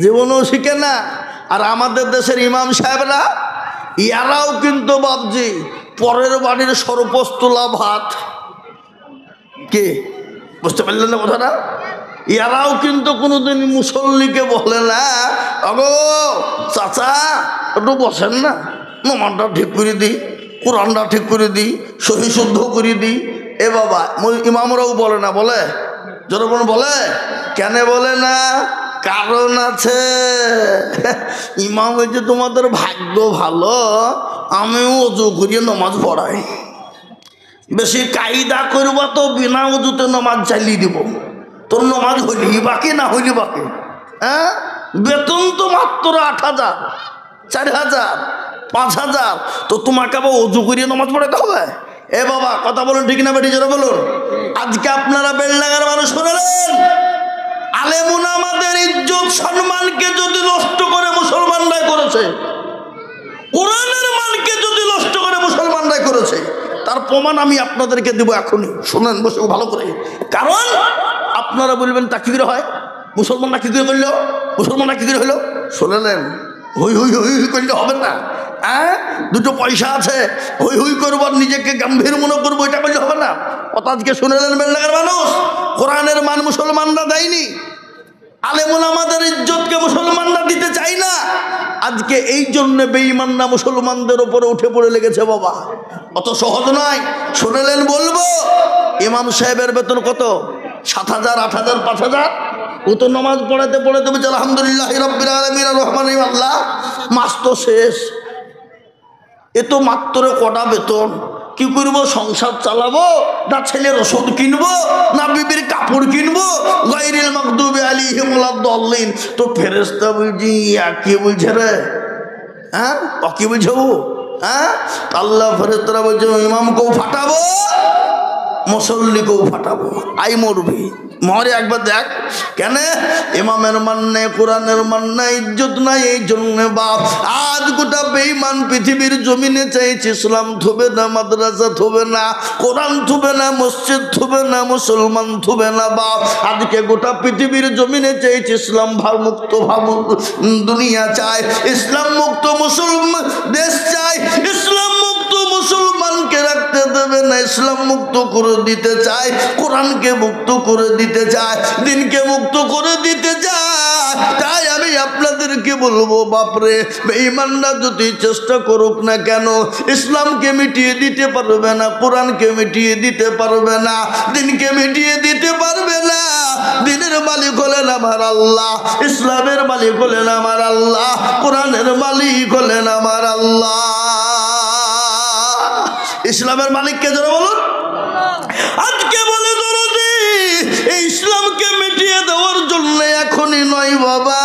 জীবনেও শিখে না। আর আমাদের দেশের ইমাম সাহেবরা ইয়ারাও কিন্তু বাবজি পরের বাড়ির সরপোস্তলা ভাত, কে বুঝতে পারলেন না কথাটা? ইয়ারাও কিন্তু কোনোদিন মুসল্লিকে বলে না, আগো চাচা একটু বসেন না, নমানটা ঠিক করে দিই, কোরআনটা ঠিক করে দিই, সহি শুদ্ধ করে দিই। এ বাবা ইমামরাও বলে না, বলে যখন বলে কেন বলে না? কারণ আছে। ইমাম হয়েছে তোমাদের ভাগ্য ভালো, আমিও অজু করিয়ে নমাজ পড়াই। বেশি কায়দা করবা তো বিনা উজুতে নমাজ চালিয়ে দিব, তোর নমাজ হইলি বাকি না হইলি বাকি। হ্যাঁ, বেতন তো মাত্র 8,000, 4,000, 5,000, তো তোমাকে আবার অজু করিয়ে নমাজ পড়াতে হবে? এ বাবা কথা বলুন ঠিক না বেটি, জোরে বলুন। আজকে আপনারা বেলডাঙ্গার মানুষ শুনলেন, আলেমুন আমাদের ইজ্জত সম্মানকে যদি নষ্ট করে মুসলমানরাই করেছে, কোরআনের মানকে যদি নষ্ট করে মুসলমানরাই করেছে, তার প্রমাণ আমি আপনাদেরকে দেবো এখনই, শুনেন বসে ভালো করে। কারণ আপনারা বলবেন তা কি করে হয়, মুসলমানরা কি করে করলো, মুসলমানরা কি করে হলো? শুনলেন, হই হই হই হই করলে হবে না। হ্যাঁ, দুটো পয়সা আছে, হই হই করবো আর নিজেকে গম্ভীর মনে করবো, এটা করলে হবে না। অত আজকে শুনলেন বেলডাঙ্গার মানুষ, কোরআনের মান মুসলমানরা দেয়নি, আলেমুন আমাদের ইজ্জতকে মুসলমানরা দিতে চাই না। আজকে এই জন্য বেঈমানরা মুসলমানদের উপরে উঠে পড়ে লেগেছে বাবা, অত সহজ নয়। শুনলেন বলবো, ইমাম সাহেবের বেতন কত? 7,000, 8,000, 5,000। ও তো নামাজ পড়াতে পড়াতে বলছে আলহামদুলিল্লাহ রাব্বিল আলামিন আর রহমানির রহিম, আল্লাহ মাস তো শেষ। এ তো মাত্র কটা বেতন, কি করবো? সংসার চালাবো না ছেলের ওষুধ কিনবো না বিবির কাপড় কিনবো? গায়রিল মাগদুবি আলাইহিম ওয়ালাদ-দাল্লিন। তো ফেরেশতা বুঝি কি বলছে রে? হ্যাঁ, কি বুঝো? হ্যাঁ, আল্লাহ ফেরেশতারা বলছে ইমামকেও ফাটাবো, মুসল্লিকেও ফাটাবো, আই মরবি মরে একবার দেখ। কেন? ইমামের মান নেই, কোরআনের মান নাই, ইজ্জত নাই। এই জন্য বাপ আজ গোটা বেঈমান পৃথিবীর জমিনে চাইছে ইসলাম থুবে না, মাদ্রাসা থুবে না, কোরআন থুবে না, মসজিদ থুবে না, মুসলমান থুবে না বাপ। আজকে গোটা পৃথিবীর জমিনে চাইছে ইসলাম মুক্ত দুনিয়া চায়, ইসলাম মুক্ত মুসলমান দেশ চায়, ইসলাম মুক্ত মুসলমানকে রাখতে দেবে না, ইসলাম মুক্ত করে দিতে চায়, কোরআনকে মুক্ত করে দিতে চায়, দিনকে মুক্ত করে দিতে চায়। তাই আমি আপনাদেরকে বলবো বাপরে, বেঈমানরা যদি চেষ্টা করুক না কেন, ইসলামকে মিটিয়ে দিতে পারবে না, কোরআনকে মিটিয়ে দিতে পারবে না, দিনকে মিটিয়ে দিতে পারবে না। দিনের মালিক হলেন আমার আল্লাহ, ইসলামের মালিক হলেন আমার আল্লাহ, কোরআনের মালিক হলেন আমার আল্লাহ। ইসলামের মালিককে যারা বলুন, আজকে বলে দরদি এই ইসলামকে মিটিয়ে দেওয়ার জন্য এখনই নয় বাবা,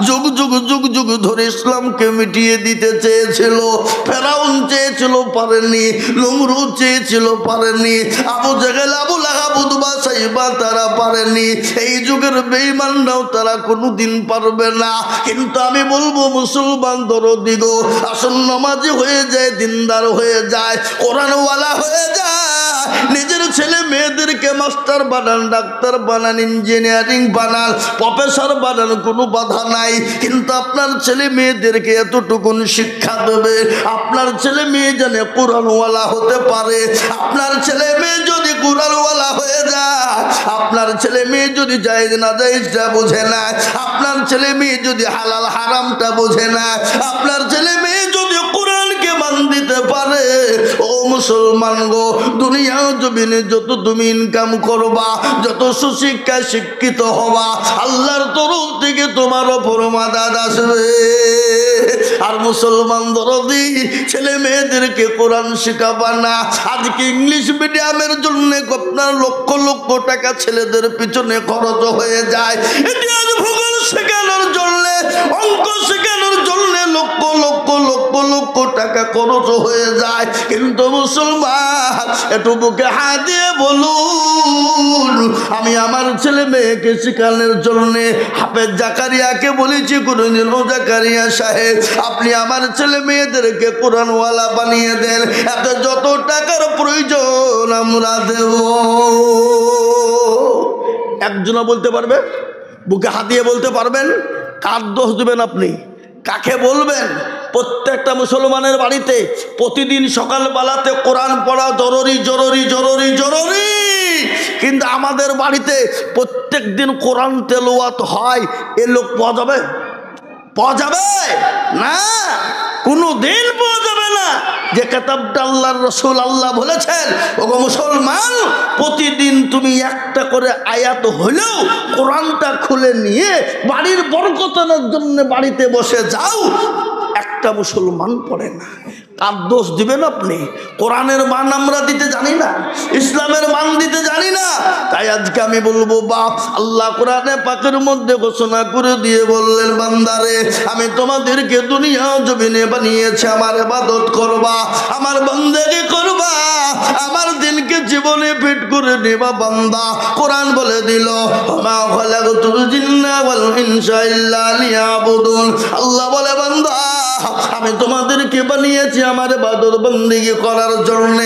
যুগ যুগ যুগ যুগ ধরে ইসলামকে মিটিয়ে দিতে চেয়েছিল। ফেরাউন চেয়েছিল, পারেনি। নমরুদ চেয়েছিল, পারেনি। আবু জেহেল, আবু লাহাব, উতবা, সাইবা তারা পারেনি। এই যুগের বেঈমানরাও তারা কোনোদিন পারবে না। কিন্তু আমি বলবো মুসলমান দরদি গো, আসল নামাজি হয়ে যায়, দিনদার হয়ে যায়, কোরআনওয়ালা হয়ে যায়, নিজের ছেলে মেয়েদেরকে মাস্টার বানান, ডাক্তার বানান, ইঞ্জিনিয়ারিং বানান, প্রফেসর বানান, কোনো বাধা নাই। কিন্তু আপনার ছেলে মেয়েদেরকে এতটুকুন শিক্ষা দেবে, আপনার ছেলে মেয়ে জানে কোরআনওয়ালা হতে পারে। আপনার ছেলে মেয়ে যদি কোরআনওয়ালা হয়ে যায়, আপনার ছেলে মেয়ে যদি জায়েজ না জায়েজটা বোঝে না, আপনার ছেলে মেয়ে যদি হালাল হারামটা বোঝে না, আপনার ছেলে মেয়ে যদি কোরআনকে মান দিতে পারে, ও মুসলমান গো, দুনিয়া জমিনে যত তুমি ইনকাম করবা, যত সুশিক্ষায় শিক্ষিত হবা, আল্লাহর তরফ থেকে তোমার ওপর মাদাদ আসবে। আর মুসলমান দরদি ছেলে মেয়েদেরকে কোরআন শেখাবা না। আজকে ইংলিশ মিডিয়ামের জন্য আপনার লক্ষ লক্ষ টাকা ছেলেদের পিছনে খরচ হয়ে যায়। ইতিহাস ভূগোল শেখানোর জন্য, অঙ্ক শেখানোর জন্য লক্ষ লক্ষ লক্ষ লক্ষ টাকা খরচ হয়ে যায়। কিন্তু মুসলমান একটু বুকে হাত দিয়ে বলুন, আমি আমার ছেলে মেয়েকে শেখানোর জন্য হাফেজ জাকারিয়াকে বলেছি, কোনদিন ও জাকারিয়া সাহেব আপনি আমার ছেলে মেয়েদেরকে কোরআনওয়ালা বানিয়ে দেন, এত যত টাকার প্রয়োজন আমরা দেব। একজনও বলতে পারবে? বুকে হাত দিয়ে বলতে পারবেন কার দোষ দিবেন আপনি? কাকে বলবেন? প্রত্যেকটা মুসলমানের বাড়িতে প্রতিদিন সকালবেলাতে কোরআন পড়া জরুরি জরুরি জরুরি জরুরি। কিন্তু আমাদের বাড়িতে প্রত্যেক দিন কোরআন তেলাওয়াত হয়, এ লোক পাওয়া যাবে? পাওয়া যাবে না, কোনো দিন পাওয়া যাবে না। যে কিতাবটা আল্লাহর রাসূল আল্লাহ বলেছেন, ওগো মুসলমান, প্রতিদিন তুমি একটা করে আয়াত হলেও কোরআনটা খুলে নিয়ে বাড়ির বরকতের জন্য বাড়িতে বসে যাও। একটা মুসলমান পড়ে না, কার দোষ দিবেন আপনি? কোরআনের মান আমরা দিতে জানি না, ইসলামের মান দিতে জানি না। তাই আজকে আমি বলবো, বাপ আল্লাহ কোরআনে পাকের মধ্যে ঘোষণা করে দিয়ে বললেন, বান্দারে আমি তোমাদেরকে দুনিয়া জমিনে বানিয়েছি আমার ইবাদত করবা, আমার বন্দেগী করবা, আমার দিনকে জীবনে ফিট করে নেবা বান্দা। কোরআন বলে দিল, মা খালাকতুল জিন্না ওয়াল ইনসা ইল্লা লিয়াবুদুন। আল্লাহ বলে, বান্দা আমি তোমাদেরকে বানিয়েছি আমার ইবাদত বন্দেগী করার জন্য।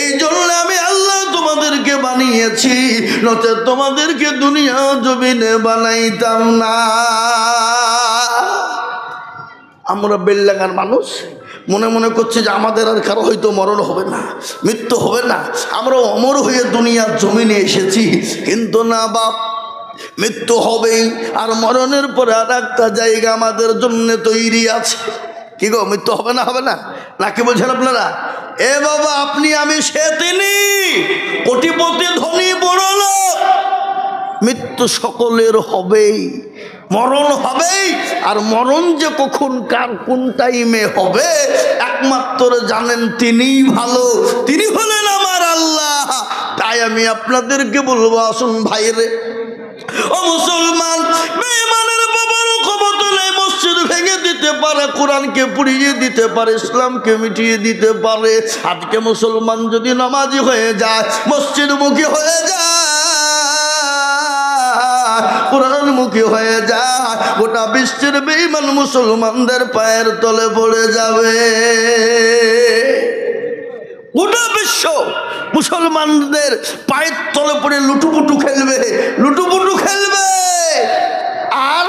এই জন্য আমি আল্লাহ তোমাদেরকে বানিয়েছি, নচে তোমাদেরকে দুনিয়া জমিনে বানাইতাম না। আমরা বেলডাঙ্গার মানুষ মনে মনে করছে যে আমাদের আর কারো হয়তো মরণ হবে না, মৃত্যু হবে না, আমরা অমর হয়ে দুনিয়ার জমিনে এসেছি। কিন্তু না বাপ, মৃত্যু হবেই, আর মরণের পরে আর একটা জায়গা আমাদের জন্য তৈরি আছে। কি গো, মৃত্যু হবে না? হবে না নাকি বলছেন আপনারা? এ বাবা, আপনি আমি সে তিনি, কোটিপতি ধনী বড় লোক, মৃত্যু সকলের হবেই, মরণ হবেই। আর মরণ যে কখন কার কোন টাইমে হবে একমাত্র জানেন তিনিই ভালো, তিনি হলেন আমার আল্লাহ। তাই আমি আপনাদেরকে বলবো, আসুন ভাইরে ও মুসলমান, বেঈমানের বাবারও ক্ষমতা নেই মসজিদ ভেঙে দিতে পারে, কোরআনকে পুড়িয়ে দিতে পারে, ইসলামকে মিটিয়ে দিতে পারে। আজকে মুসলমান যদি নামাজি হয়ে যায়, মসজিদমুখী হয়ে যায়, কোরআনমুখী হয়ে যায়, গোটা বিশ্বের বেঈমান মুসলমানদের পায়ের তলে পড়ে যাবে। গোটা বিশ্ব মুসলমানদের পায়ের তলে পড়ে লুটুপুটু খেলবে, লুটুপুটু খেলবে। আর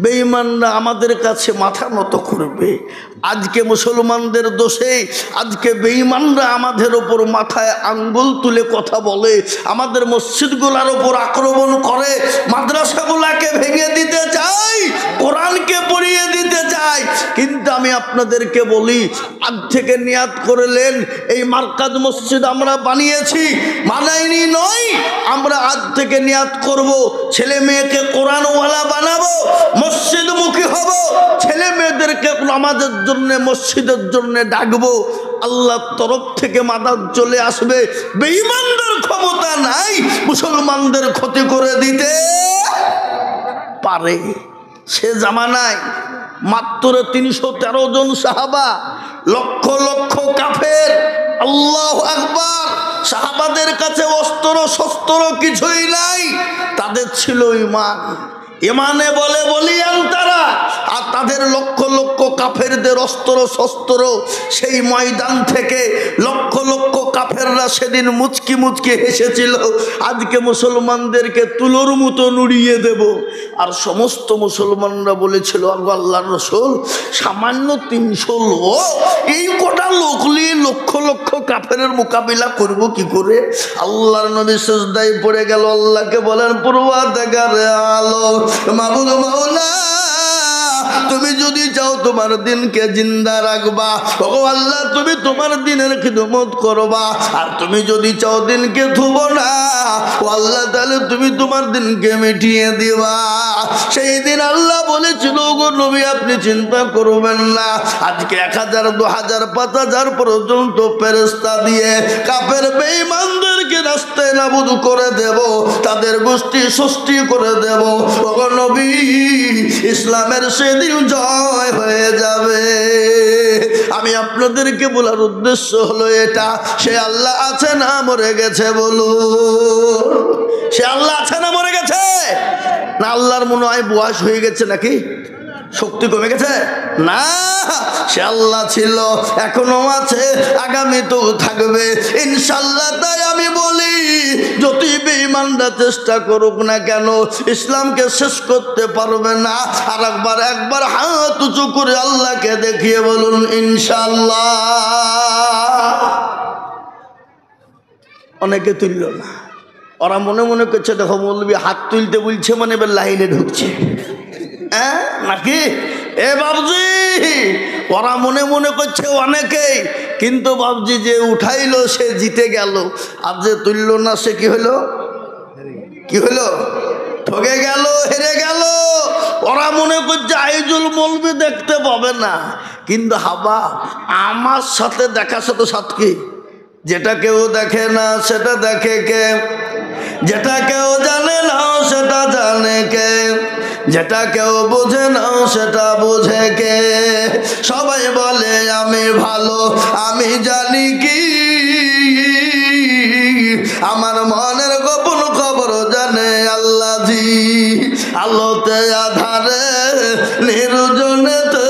বেঈমানরা আমাদের কাছে মাথা নত করবে। আজকে মুসলমানদের দোষে আজকে বেঈমানরা আমাদের ওপর মাথায় আঙ্গুল তুলে কথা বলে, আমাদের মসজিদগুলোর ওপর আক্রমণ করে, মাদ্রাসাগুলাকে ভেঙে দিতে চায়, কোরআনকে পড়িয়ে দিতে চায়। কিন্তু আমি আপনাদেরকে বলি, আজ থেকে নিয়াত করলেন, এই মার্কাজ মসজিদ আমরা বানিয়েছি, বানাইনি নয়, আমরা আজ থেকে নিয়াত করব, ছেলে মেয়েকে কোরআনওয়ালা বানাবো, মসজিদমুখী হব, ছেলে মেয়েদেরকে নামাজের জন্য মসজিদের জন্য ডাকবো। আল্লাহর তরফ থেকে মাদাদ চলে আসবে। বেঈমানদের ক্ষমতা নাই মুসলমানদের ক্ষতি করে দিতে পারে। সে জামানায় মাত্র ৩১৩ জন সাহাবা, লক্ষ লক্ষ কাফের। আল্লাহু আকবার। সাহাবাদের কাছে অস্ত্র শস্ত্র কিছুই নাই, তাদের ছিল ঈমান। ইমানে বলে বলিয়ান তারা, আর তাদের লক্ষ লক্ষ কাফেরদের অস্ত্র শস্ত্র। সেই ময়দান থেকে লক্ষ লক্ষ কাফেররা সেদিন মুচকি মুচকি হেসেছিল, আজকে মুসলমানদেরকে তুলোর মতো নুড়িয়ে দেব। আর সমস্ত মুসলমানরা বলেছিল, আল্লাহর রাসূল সামান্য ৩০০ লোক, এই কোটা লোক নিয়ে লক্ষ লক্ষ কাফেরের মোকাবিলা করব কি করে? আল্লাহর নবী সিজদায় পড়ে গেল, আল্লাহকে বলেন, পরওয়ারদিগারে আলম, মাবুদ মাওলা, তুমি যদি চাও তোমার দিনকে জিন্দা রাখবা, ও আল্লাহ তুমি তোমার দিনের খিদমত করবা। আর তুমি যদি চাও দিনকে ধুব না, ও আল্লাহ, তাহলে তুমি তোমার দিনকে মিটিয়ে দিবা। সেই দিন আল্লাহ বলেছিল, গো নবী আপনি চিন্তা করবেন না, আজকে 1000 2000 5000 পর্যন্ত ফেরেশতা দিয়ে কাফের বেঈমানদেরকে রাস্তায় নাবুদ করে দেব, তাদের গোষ্ঠী সৃষ্টি করে দেব। ও নবী, ইসলামের সেদিন জয় হয়ে যাবে। আমি আপনাদেরকে বলার উদ্দেশ্য হলো এটা, সে আল্লাহ আছে না মরে গেছে? বলুন, সে আল্লাহ আছে না মরে গেছে? না আল্লাহর মনে হয় বয়স হয়ে গেছে, নাকি শক্তি কমে গেছে? না, সে আল্লাহ ছিল, এখনো আছে, আগামীতেও থাকবে ইনশাল্লাহ। তাই আমি বলি, যতই বেঈমানরা চেষ্টা করুক না কেন, ইসলামকে শেষ করতে পারবে না। আর একবার হাত উঁচু করে আল্লাহকে দেখিয়ে বলুন ইনশাল্লাহ। অনেকে তুলল না, ওরা মনে মনে করছে দেখো মৌলবি হাত তুলতে বলছে মানে এবার লাইনে ঢুকছে, হ্যাঁ নাকি? এ বাবজি, ওরা মনে মনে করছে অনেকেই, কিন্তু বাবজি যে উঠাইলো সে জিতে গেল, আর যে তুলল না সে কি হলো? কি হলো? ঠকে গেল, হেরে গেল। ওরা মনে করছে আইজুল মৌলবি দেখতে পাবে না, কিন্তু হাবা আমার সাথে দেখা সাথে সাথ কি? যেটা কেউ দেখে না সেটা দেখে কে? যেটা কেউ জানে না সেটা জানে কে? যেটা কেউ বোঝে না সেটা বোঝে কে? সবাই বলে আমি ভালো, আমি জানি কি আমার মনের গোপন খবর জানে আল্লাহ জি। আলোতে আধারে নির্জনেতে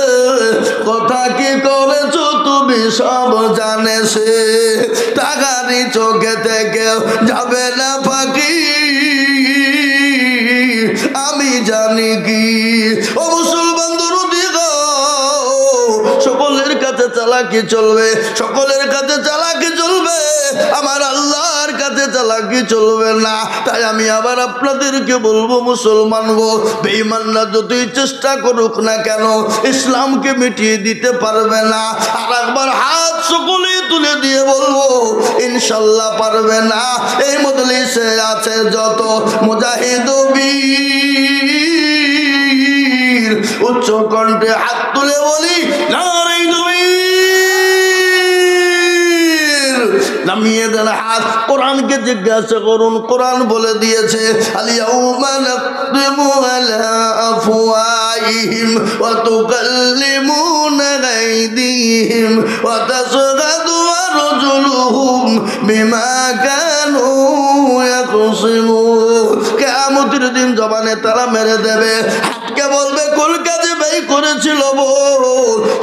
কথা কি করেছো তুমি সব জানে সে। তাগারি চোখে থেকে যাবে না ফাঁকি, আমি জানি কি। ও মুসলমান দরদি গো, সকলের কাছে চালাকি চলবে, সকলের কাছে চালাকি চলবে, আমার আল্লাহর কাছে চালাকি চলবে না। তাই আমি আবার আপনাদেরকে বলবো মুসলমান গো, বেঈমানরা যতই চেষ্টা করুক না কেন ইসলামকে মিটিয়ে দিতে পারবে না। আর একবার হাত সকলেই তুলে দিয়ে বলবো ইনশাল্লাহ পারবে না। এই মজলিসে আছে যত মুজাহিদ বীর, উচ্চ কণ্ঠে হাত তুলে বলি নারে নামিয়ে দেন হাত। কোরআনকে জিজ্ঞাসা করুন, কোরআন বলে দিয়েছে আল-ইয়াউমা নাখতিমু আলা আফওয়াহিহিম ওয়া তুকাল্লিমুনা আইদিহিম ওয়া তাশহাদু আরজুলুহুম বিমা কানু ইয়াকসিমুন। কিয়ামতের দিন জবানে তারা মেরে দেবে, হাতকে বলবে কোন কাজে ব্যয় করেছিল বল।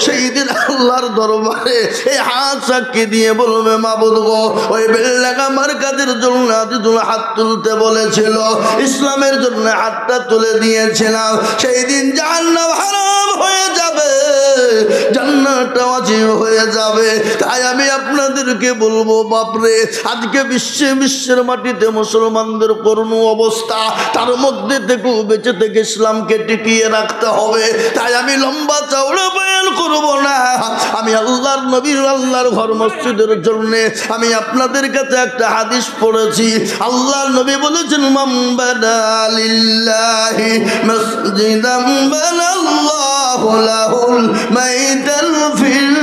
সেই দিন আল্লাহর দরবারে এই হাত সাক্ষী দিয়ে বলবে মাবুদ গো, ওই বেল্লাগ আমার কাজের জন্য আজিজুল হাত তুলতে বলেছিল, ইসলামের জন্য হাতটা তুলে দিয়েছিলাম। সেই দিন জাহান্নাম হারাম হয়ে যাবে, জান্নাতটা ওয়াজিব হয়ে যাবে। তাই আমি আপনাদেরকে বলবো বাপরে, আজকে বিশ্বের মাটিতে মুসলমানদের করুণ অবস্থা, তার মধ্যে থেকেও বেঁচে থেকে ইসলামকে টিকিয়ে রাখতে হবে। তাই আমি লম্বা চওড়া বয়ান করব না, আমি আল্লাহর নবীর আল্লাহর ঘর মসজিদের জন্য আমি আপনাদের কাছে একটা হাদিস পড়েছি। আল্লাহর নবী বলেছেন মান বানা লিল্লাহি মসজিদান বানাল্লাহু লাহুল মাইদান ফিল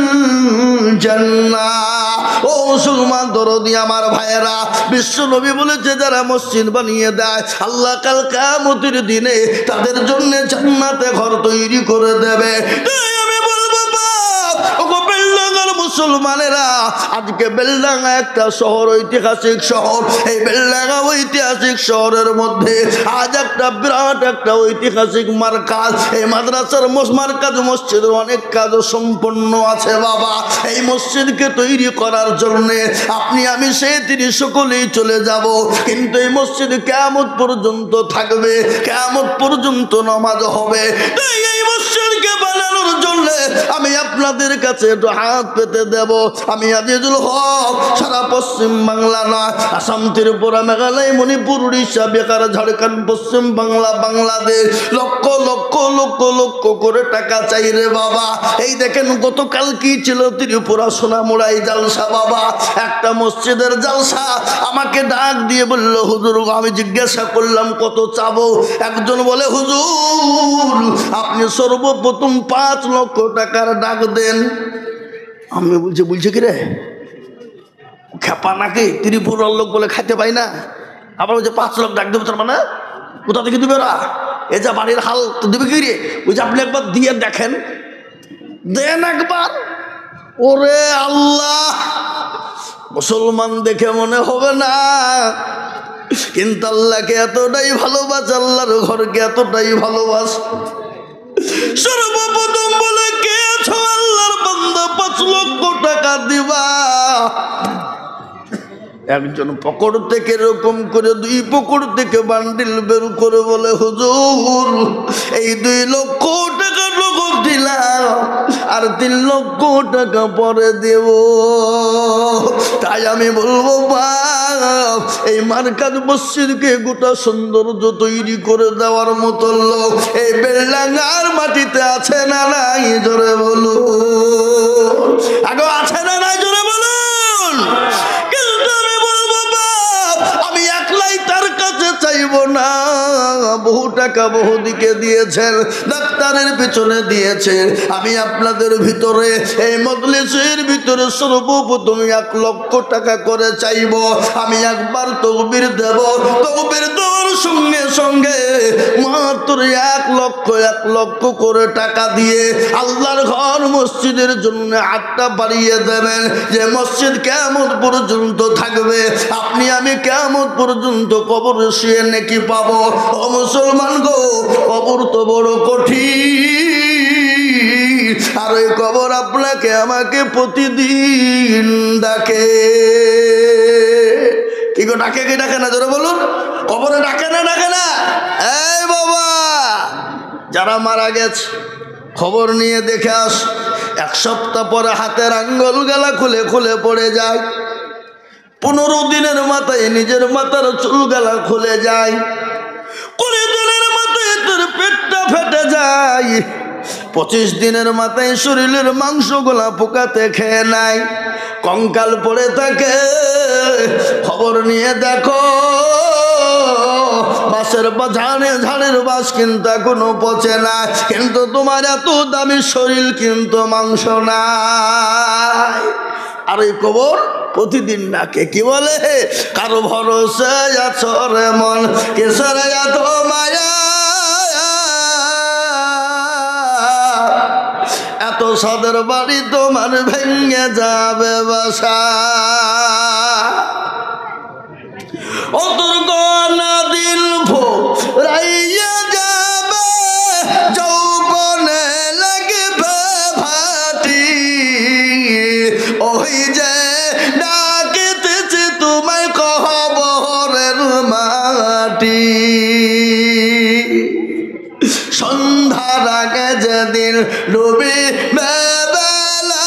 জান্নাহ। ও মুসলমান দরদি আমার ভাইয়েরা, বিশ্ব নবী বলেছে যারা মসজিদ বানিয়ে দেয় আল্লাহ কাল কিয়ামতের দিনে তাদের জন্য জান্নাতে ঘর তৈরি করে দেবে। আমি বলবো বাপ, ওগো বেলডাঙ্গার মুসলমানেরা, আজকে বেলডাঙ্গা একটা শহর, ঐতিহাসিক শহর। এই বেলডাঙ্গা ঐতিহাসিক শহরের মধ্যে আজ একটা বিরাট একটা ঐতিহাসিক মার্কাজ, এই মাদ্রাসার মার্কাজ মসজিদের অনেক কাজ সম্পন্ন আছে বাবা। এই মসজিদকে তৈরি করার জন্য আপনি আমি সেই তিনি সকলেই চলে যাব, কিন্তু এই মসজিদ কিয়ামত পর্যন্ত থাকবে, কিয়ামত পর্যন্ত নামাজ হবে। এই মসজিদকে বানানোর জন্য আমি আপনাদের কাছে একটু হাত পেতে দেব। আমি আজিজুল হক সারা পশ্চিম বাংলা নয়, আসাম, ত্রিপুরা, মেঘালয়, মণিপুর, উড়িষ্যা, বিহার, ঝাড়খণ্ড, পশ্চিম বাংলা, বাংলাদেশ লক্ষ লক্ষ লক্ষ লক্ষ করে টাকা চাই রে বাবা। এই দেখেন গতকাল কি ছিল ত্রিপুরা সোনামুড়াই জালসা বাবা, একটা মসজিদের জালসা। আমাকে ডাক দিয়ে বলল হুজুর, আমি জিজ্ঞাসা করলাম কত চাবো? একজন বলে হুজুর আপনি সর্বপ্রথম 5 লক্ষ টাকার ডাক দেন। আমি বলছি কি রে খেপা নাকি, ত্রিপুরার লোক বলে খাইতে পাই না, আবার বলছে 5 লাখ ডাক দেবো। তার মানে কোথা থেকে দিবে ওরা? এ যা বাড়ির হাল তো দিবে কি রে? ওই যে আপনি একবার দিয়ে দেখেন, দেন একবার। ওরে আল্লাহ, মুসলমান দেখে মনে হবে না, কিন্তু আল্লাহকে এতটাই ভালোবাসে, আল্লাহর ঘরকে এতটাই ভালোবাসে। সর্বপ্রথম বলে কে আছো? আল্লাহর বান্দা 5 লক্ষ টাকা দিবা। একজন পকেট থেকে এরকম করে 2 পকেট থেকে বান্ডিল বের করে বলে, হুজুর এই 2 লক্ষ টাকা নগদ দিলাম, আর 3 লক্ষ টাকা পরে দেব। তাই আমি বলবো বাপ, এই মার্কাজ মসজিদকে গোটা সৌন্দর্য তৈরি করে দেওয়ার মতো লোক এই বেলডাঙ্গার মাটিতে আছে না নাই? জোরে বলুন, আগে আছে না নাই? জোরে বলুন। কিন্তু আমি বলবো বাপ, আমি একলাই তার কাছে চাইবো না। বহু টাকা বহু দিকে দিয়েছেন, ডাক্তারের পিছনে দিয়েছেন। আমি আপনাদের ভিতরে এই মজলিসের ভিতরে সর্বপ্রথম 1 লক্ষ টাকা করে চাইব। আমি একবার তকবীর দেব, তকবীর দেওয়ার সঙ্গে সঙ্গে মাত্র 1 লক্ষ করে টাকা দিয়ে আল্লাহর ঘর মসজিদের জন্য 8টা বাড়িয়ে দেবেন। যে মসজিদ কিয়ামত পর্যন্ত থাকবে, আপনি আমি কিয়ামত পর্যন্ত কবরে শুয়ে নেকি পাবো। ও মুসলমান গো, কবর তো বড় কঠিন, আর ওই কবর আপনাকে আমাকে প্রতিদিন ডাকে। কি গো, ডাকে কি ডাকে না? জোরে বলুন, কবরে ডাকে না ডাকে না? এই বাবা, যারা মারা গেছে খবর নিয়ে দেখে আস। 1 সপ্তাহ পরে হাতের আঙ্গুল গলা খুলে খুলে পড়ে যায়। 15 দিনের মাথায় নিজের মাথার চুল গলা খুলে যায়। 20 দিনের মাথায় তোর পেটটা ফেটে যায়। 25 দিনের মাথায় শরীরের মাংস গোলা পোকাতে খেয়ে নেয়, কঙ্কাল পড়ে থাকে। খবর নিয়ে দেখো, বাসের ঝাড়ের বাস কিন্তু এখনো পচে না, কিন্তু তোমার এত দামি শরীর কিন্তু মাংস নাই। আর এই কবর প্রতিদিন ডাকে। কি বলে, কারো ভরসা আছো রে মন, কিসের এত মায়া, এত সাদের বাড়ি তোমার ভেঙে যাবে বাসা। ও তোর গনা দিল রাইয়া যাবে, যৌবনে লাগবে ভাটি। ওই যে ডাকিতেছি তোমায় কবরের মাটি। সন্ধ্যার আগে যেদিন ডুবি বেলা,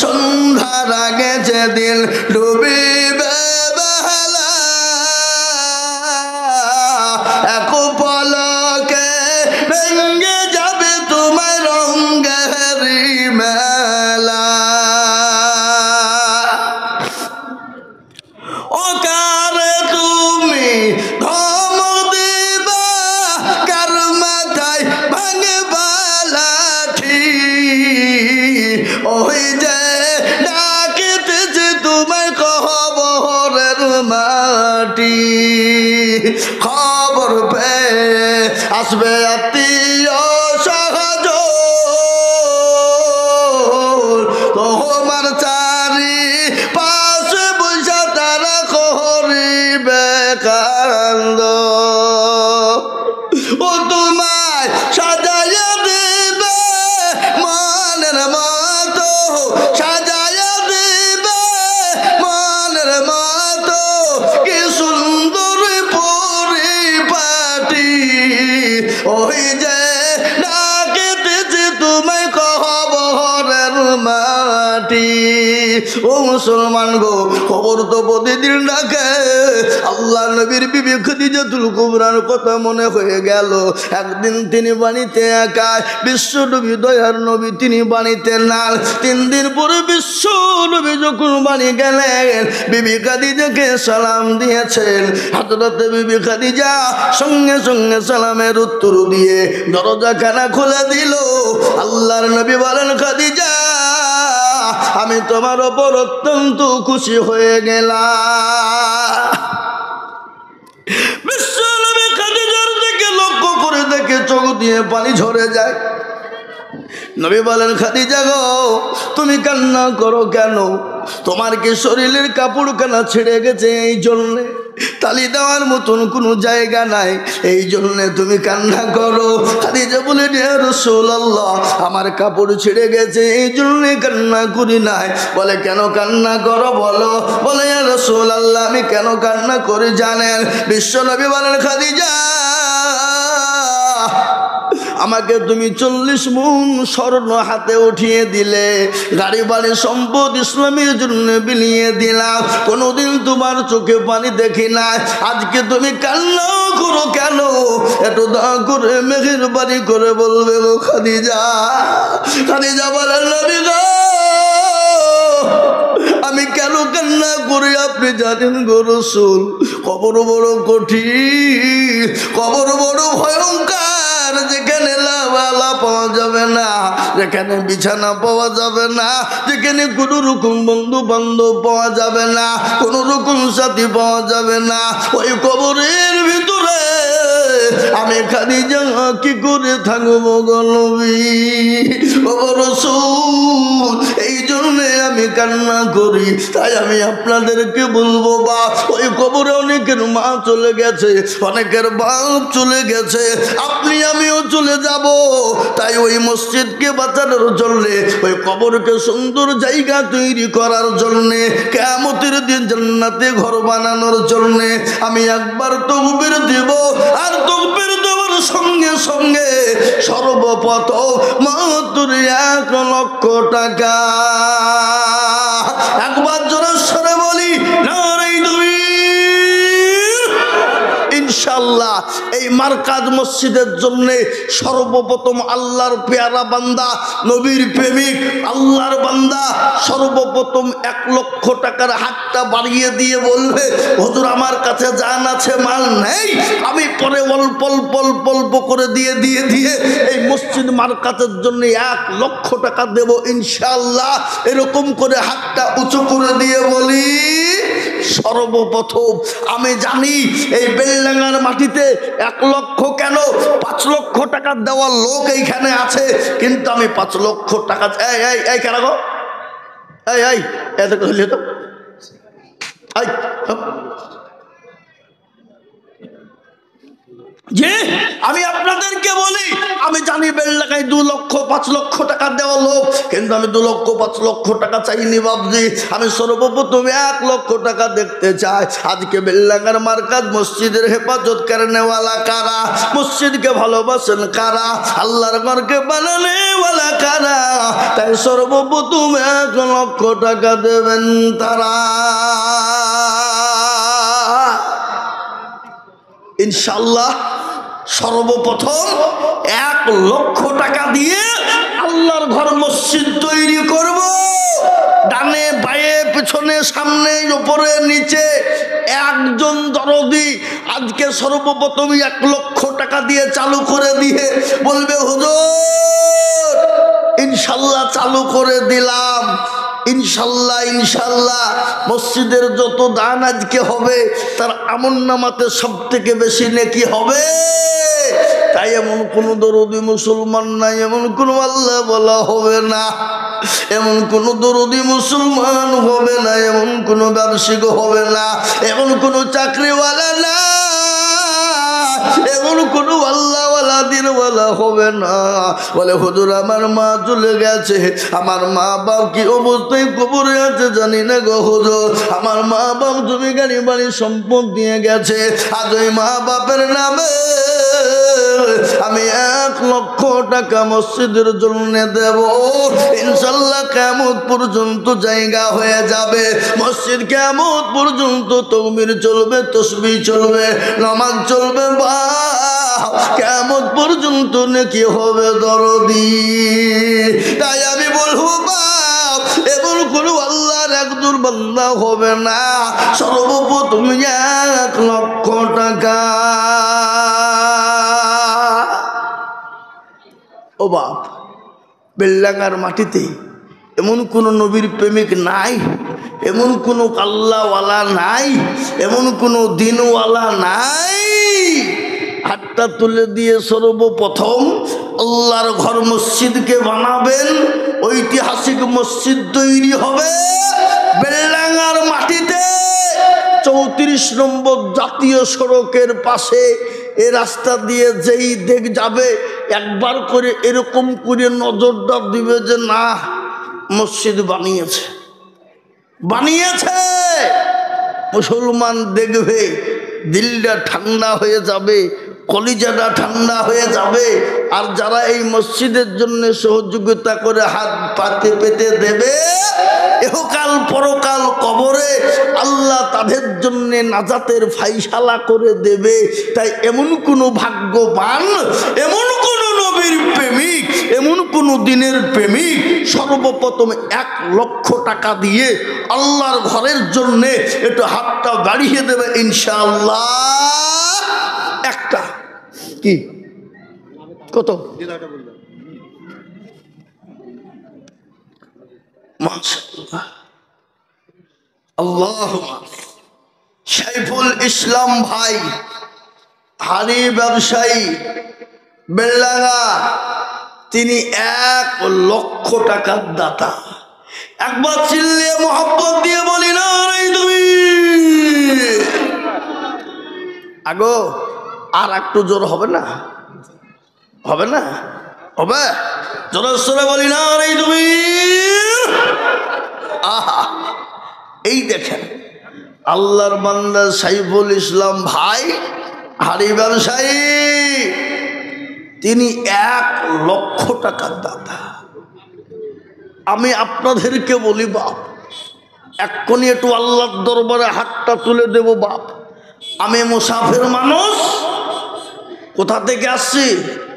সন্ধ্যার আগে যেদিন ডুবি বেলা, এক পলকে ভেঙে যাবে তোমার রঙের মেলা। ও কারে তুমি ধমক দিবা, কার মাথায় ভাঙবা লাঠি। ওই যে ডাকিতেছে তোমায় কবরের মাটি। খবর পেয়ে আসবে আত্মীয় স্বজন, তোমার চারি পাশে বসে তারা করিবে কান্দ। ও তোমায় সাজাইয়া দিবে মনের মতো, সাজাইয়া দিবে মনের মতো, কি সুন্দর পরিপাটি। ওই যে ডাকিতেছি তোমায় কবরের মাটি। ও মুসলমান গো, খবর তো প্রতিদিন ডাকে। আল্লাহ নবীর বিবি খাদিজাতুল কুবরার কথা মনে হয়ে গেল। একদিন তিনি বাণীতে একা, বিশ্ব নবী দয়ার নবী তিনি বাণীতে নাল। 3 দিন পরে বিশ্ব নবী যখন বাণী গেলেন, বিবি খাদিজাকে সালাম দিয়েছেন। হযরত বিবি খাদিজা সঙ্গে সঙ্গে সালামের উত্তর দিয়ে দরজাখানা খুলে দিল। আল্লাহর নবী বলেন, খাদিজা আমি তোমার ওপর অত্যন্ত খুশি হয়ে গেলাম। বিশ্বনবী খাদিজার দিকে লক্ষ্য করে দেখে চোখ দিয়ে পানি ঝরে যায়। নবী বলেন, খাদিজা গো, তুমি কান্না করো কেন? তোমার কি শরীরের কাপড় কানা ছিঁড়ে গেছে এই জন্যে? তালি দেওয়ার মতন কোনো জায়গা নাই, এই জন্যে তুমি কান্না করো। খাদিজা বলে ইয়া রাসূলুল্লাহ আমার কাপড় ছিঁড়ে গেছে, এই জন্যে কান্না করি নাই। বলে কেন কান্না করো বলো? বলে ইয়া রাসূলুল্লাহ আমি কেন কান্না করি জানেন? বিশ্বনবী বলেন খাদিজা আমাকে তুমি 40 মণ স্বর্ণ হাতে উঠিয়ে দিলে, গাড়ি বাড়ি সম্পদ ইসলামের জন্য বিলিয়ে দিলাম, কোনোদিন তোমার চোখে পানি দেখি না, আজকে তুমি কান্না করো কেন? একটু দয়া করে মেহেরবানি করে বলবে গো খাদিজা। খাদিজা বলেন নবী গো আমি কেন কান্না করি আপনি জানেন গো রাসূল? কবর বড় কঠিন, কবর বড় ভয়ঙ্কর, যেখানে লাওয়ালা পাওয়া যাবে না, যেখানে বিছানা পাওয়া যাবে না, যেখানে কোনো রকম বন্ধু বান্ধব পাওয়া যাবে না, কোনো রকম সাথী পাওয়া যাবে না, ওই কবরের ভিতরে আমি খাদিজা কি করে থাকবো গো নবী ও রাসূল? এই জন্যে আমি কান্না করি। তাই আমি আপনাদেরকে বলবো বা ওই কবরে অনেকের মা চলে গেছে, অনেকের বাপ চলে গেছে, আপনি আমিও চলে যাব। তাই ওই মসজিদকে বাঁচানোর জন্যে, ওই কবরকে সুন্দর জায়গা তৈরি করার জন্যে, কিয়ামতের দিন জান্নাতে ঘর বানানোর জন্যে আমি একবার তাকবীর দেব, আর তাকবীর দেওয়ার সঙ্গে সঙ্গে সর্বপ্রথম মাত্র 1 লক্ষ টাকা একবার জোরে সরে বলি নারে তাকবীর। ইনশাআল্লাহ এই মার্কাজ মসজিদের জন্য সর্বপ্রথম আল্লাহর পেয়ারা বান্দা, নবীর প্রেমিক আল্লাহর বান্দা সর্বপ্রথম 1 লক্ষ টাকার হাতটা বাড়িয়ে দিয়ে বলবে হুজুর আমার কাছে জান আছে মাল নেই, আমি পরে অল্প অল্প অল্প অল্প করে দিয়ে দিয়ে দিয়ে এই মসজিদ মার্কাজের জন্য 1 লক্ষ টাকা দেব ইনশাআল্লাহ। এরকম করে হাতটা উঁচু করে দিয়ে বলি সর্বপ্রথম আমি জানি এই বেলডাঙ্গার মাটিতে 1 লক্ষ কেন 5 লক্ষ টাকা দেওয়ার লোক এইখানে আছে, কিন্তু আমি 5 লক্ষ টাকা এই কেন গো এই এত কইলে তো যে আমি আপনাদেরকে বলি আমি জানি বেলডাঙ্গায় 2 লক্ষ 5 লক্ষ টাকা দেওয়া লোক, কিন্তু আমি 2 লক্ষ 5 লক্ষ টাকা চাইনি বাবজি, আমি সর্বপ্রথম 1 লক্ষ টাকা দেখতে চাই। আজকে বেলডাঙ্গার মার্কাজ মসজিদের হেফাজত করেনেওয়ালা কারা? মসজিদকে ভালোবাসেন কারা? আল্লাহর ঘরকে বানানেওয়ালা কারা? তাই সর্বপ্রথম 1 লক্ষ টাকা দেবেন তারা ইনশাআল্লাহ। সর্বপ্রথম 1 লক্ষ টাকা দিয়ে আল্লাহর ঘর মসজিদ তৈরি করব। ডানে বায়ে পেছনে সামনে উপরে নিচে একজন দরদি আজকে সর্বপ্রথম 1 লক্ষ টাকা দিয়ে চালু করে দিয়ে বলবে হুজুর ইনশাআল্লাহ চালু করে দিলাম। ইনশাআল্লাহ ইনশাআল্লাহ মসজিদের যত দান আজকে হবে তার আমলনামাতে সবথেকে বেশি নেকি হবে। তাই এমন কোনো দরদি মুসলমান নাই, এমন কোনো আল্লাহ বলা হবে না, এমন কোনো দরদি মুসলমান হবে না, এমন কোনো ব্যবসায়িক হবে না, এমন কোনো চাকরিওয়ালা না, এমন কোনো আল্লাহওয়ালা দিনওয়ালা হবে না বলে হুজুর আমার মা চলে গেছে, আমার মা বাপ কি অবস্থায় কবরে আছে জানি না গো হুজুর, আমার মা বাপ জমি গাড়ি বাড়ি সম্পদ দিয়ে গেছে, আজ ওই মা বাপের নামে আমি 1 লক্ষ টাকা মসজিদের জন্য দেব। ইনশাআল্লাহ কিয়ামত পর্যন্ত জায়গা হয়ে যাবে, মসজিদ কিয়ামত পর্যন্ত তাকবীর চলবে, তাসবিহ চলবে, নামাজ চলবে, বা কিয়ামত পর্যন্ত নেকি হবে দরদি। তাই আমি বলবো বাপ এমন কোনো আল্লাহর একজন বান্দা হবে না, সর্বপ্রথম 1 লক্ষ টাকা। ও বাপ বেলডাঙ্গার মাটিতে এমন কোনো নবীর প্রেমিক নাই, এমন কোনো আল্লাহওয়ালা নাই, এমন কোনো দিনওয়ালা নাই। হাতটা তুলে দিয়ে সর্বপ্রথম আল্লাহর ঘর মসজিদকে বানাবেন, ঐতিহাসিক মসজিদ তৈরি হবে বেলডাঙ্গার মাটিতে। 34 নম্বর জাতীয় সড়কের পাশে এ রাস্তা দিয়ে যেই দেখ যাবে একবার করে এরকম করে নজরটা দিবে যে না, মসজিদ বানিয়েছে বানিয়েছে। মুসলমান দেখবে, দিলটা ঠান্ডা হয়ে যাবে, কলিজাটা ঠান্ডা হয়ে যাবে। আর যারা এই মসজিদের জন্য সহযোগিতা করে হাত পাতে পেতে দেবে, এহকাল পরকাল কবরে আল্লাহ তাদের জন্য নাজাতের ফাইসালা করে দেবে। তাই এমন কোনো ভাগ্যবান, এমন কোন নবীর প্রেমিক, এমন কোন দিনের প্রেমিক সর্বপ্রথম 1 লক্ষ টাকা দিয়ে আল্লাহর ঘরের জন্য একটু হাতটা বাড়িয়ে দেবে ইনশাআল্লাহ। একটা কি কত মাশাআল্লাহ, আল্লাহ। সাইফুল ইসলাম ভাই, হাড়ি ব্যবসায়ী, বেলডাঙ্গা, তিনি 1 লক্ষ টাকার দাতা। একবার চিল্লিয়ে মোহাব্বত দিয়ে বলি না তুমি আগো। আর একটু জোর হবে না? হবে না? হবে? জোরে সোরে বলি না তুমি। আহা, এই দেখেন আল্লাহর বান্দা সাইফুল ইসলাম ভাই, হাড়ি ব্যবসায়ী, তিনি 1 লক্ষ টাকার দাতা। আমি আপনাদেরকে বলি বাপ, এক্ষুনি একটু আল্লাহর দরবারে হাতটা তুলে দেব বাপ। আমি মুসাফির মানুষ, কোথা থেকে আসছি?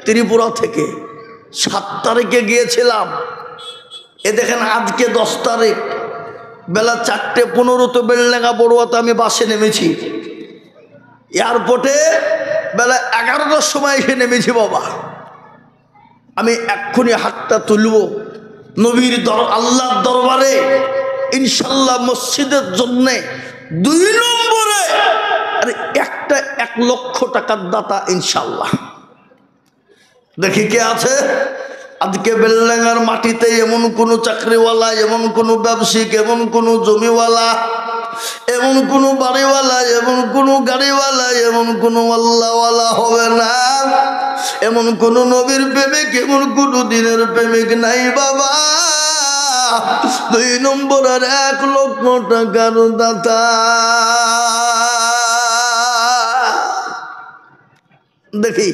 ত্রিপুরা থেকে। 7 তারিখে গিয়েছিলাম। এ দেখেন আজকে 10 তারিখ, বেলা 4:15 বেলডাঙ্গা বড়ুয়াতে আমি বাসে নেমেছি। এয়ারপোর্টে বেলা 11টার সময় এসে নেমেছি বাবা। আমি এক্ষুনি হাতটা তুলব নবীর আল্লাহর দরবারে ইনশাল্লাহ মসজিদের জন্যে 2 নম্বরে। আরে একটা 1 লক্ষ টাকার দাতা ইনশাল্লাহ। দেখি কে আছে আজকে বেলডাঙ্গার মাটিতে, এমন কোনো চাকরিওয়ালা, এমন কোনো ব্যবসায়িক, এমন কোনো জমিওয়ালা, এমন কোনো বাড়িওয়ালা, এমন কোনো গাড়িওয়ালা, এমন কোনো আল্লাহওয়ালা হবে না, এমন কোন নবীর প্রেমিক, এমন কোন দিনের প্রেমিক নাই বাবা। 2 নম্বরের 1 লক্ষ টাকার দাতা। দেখি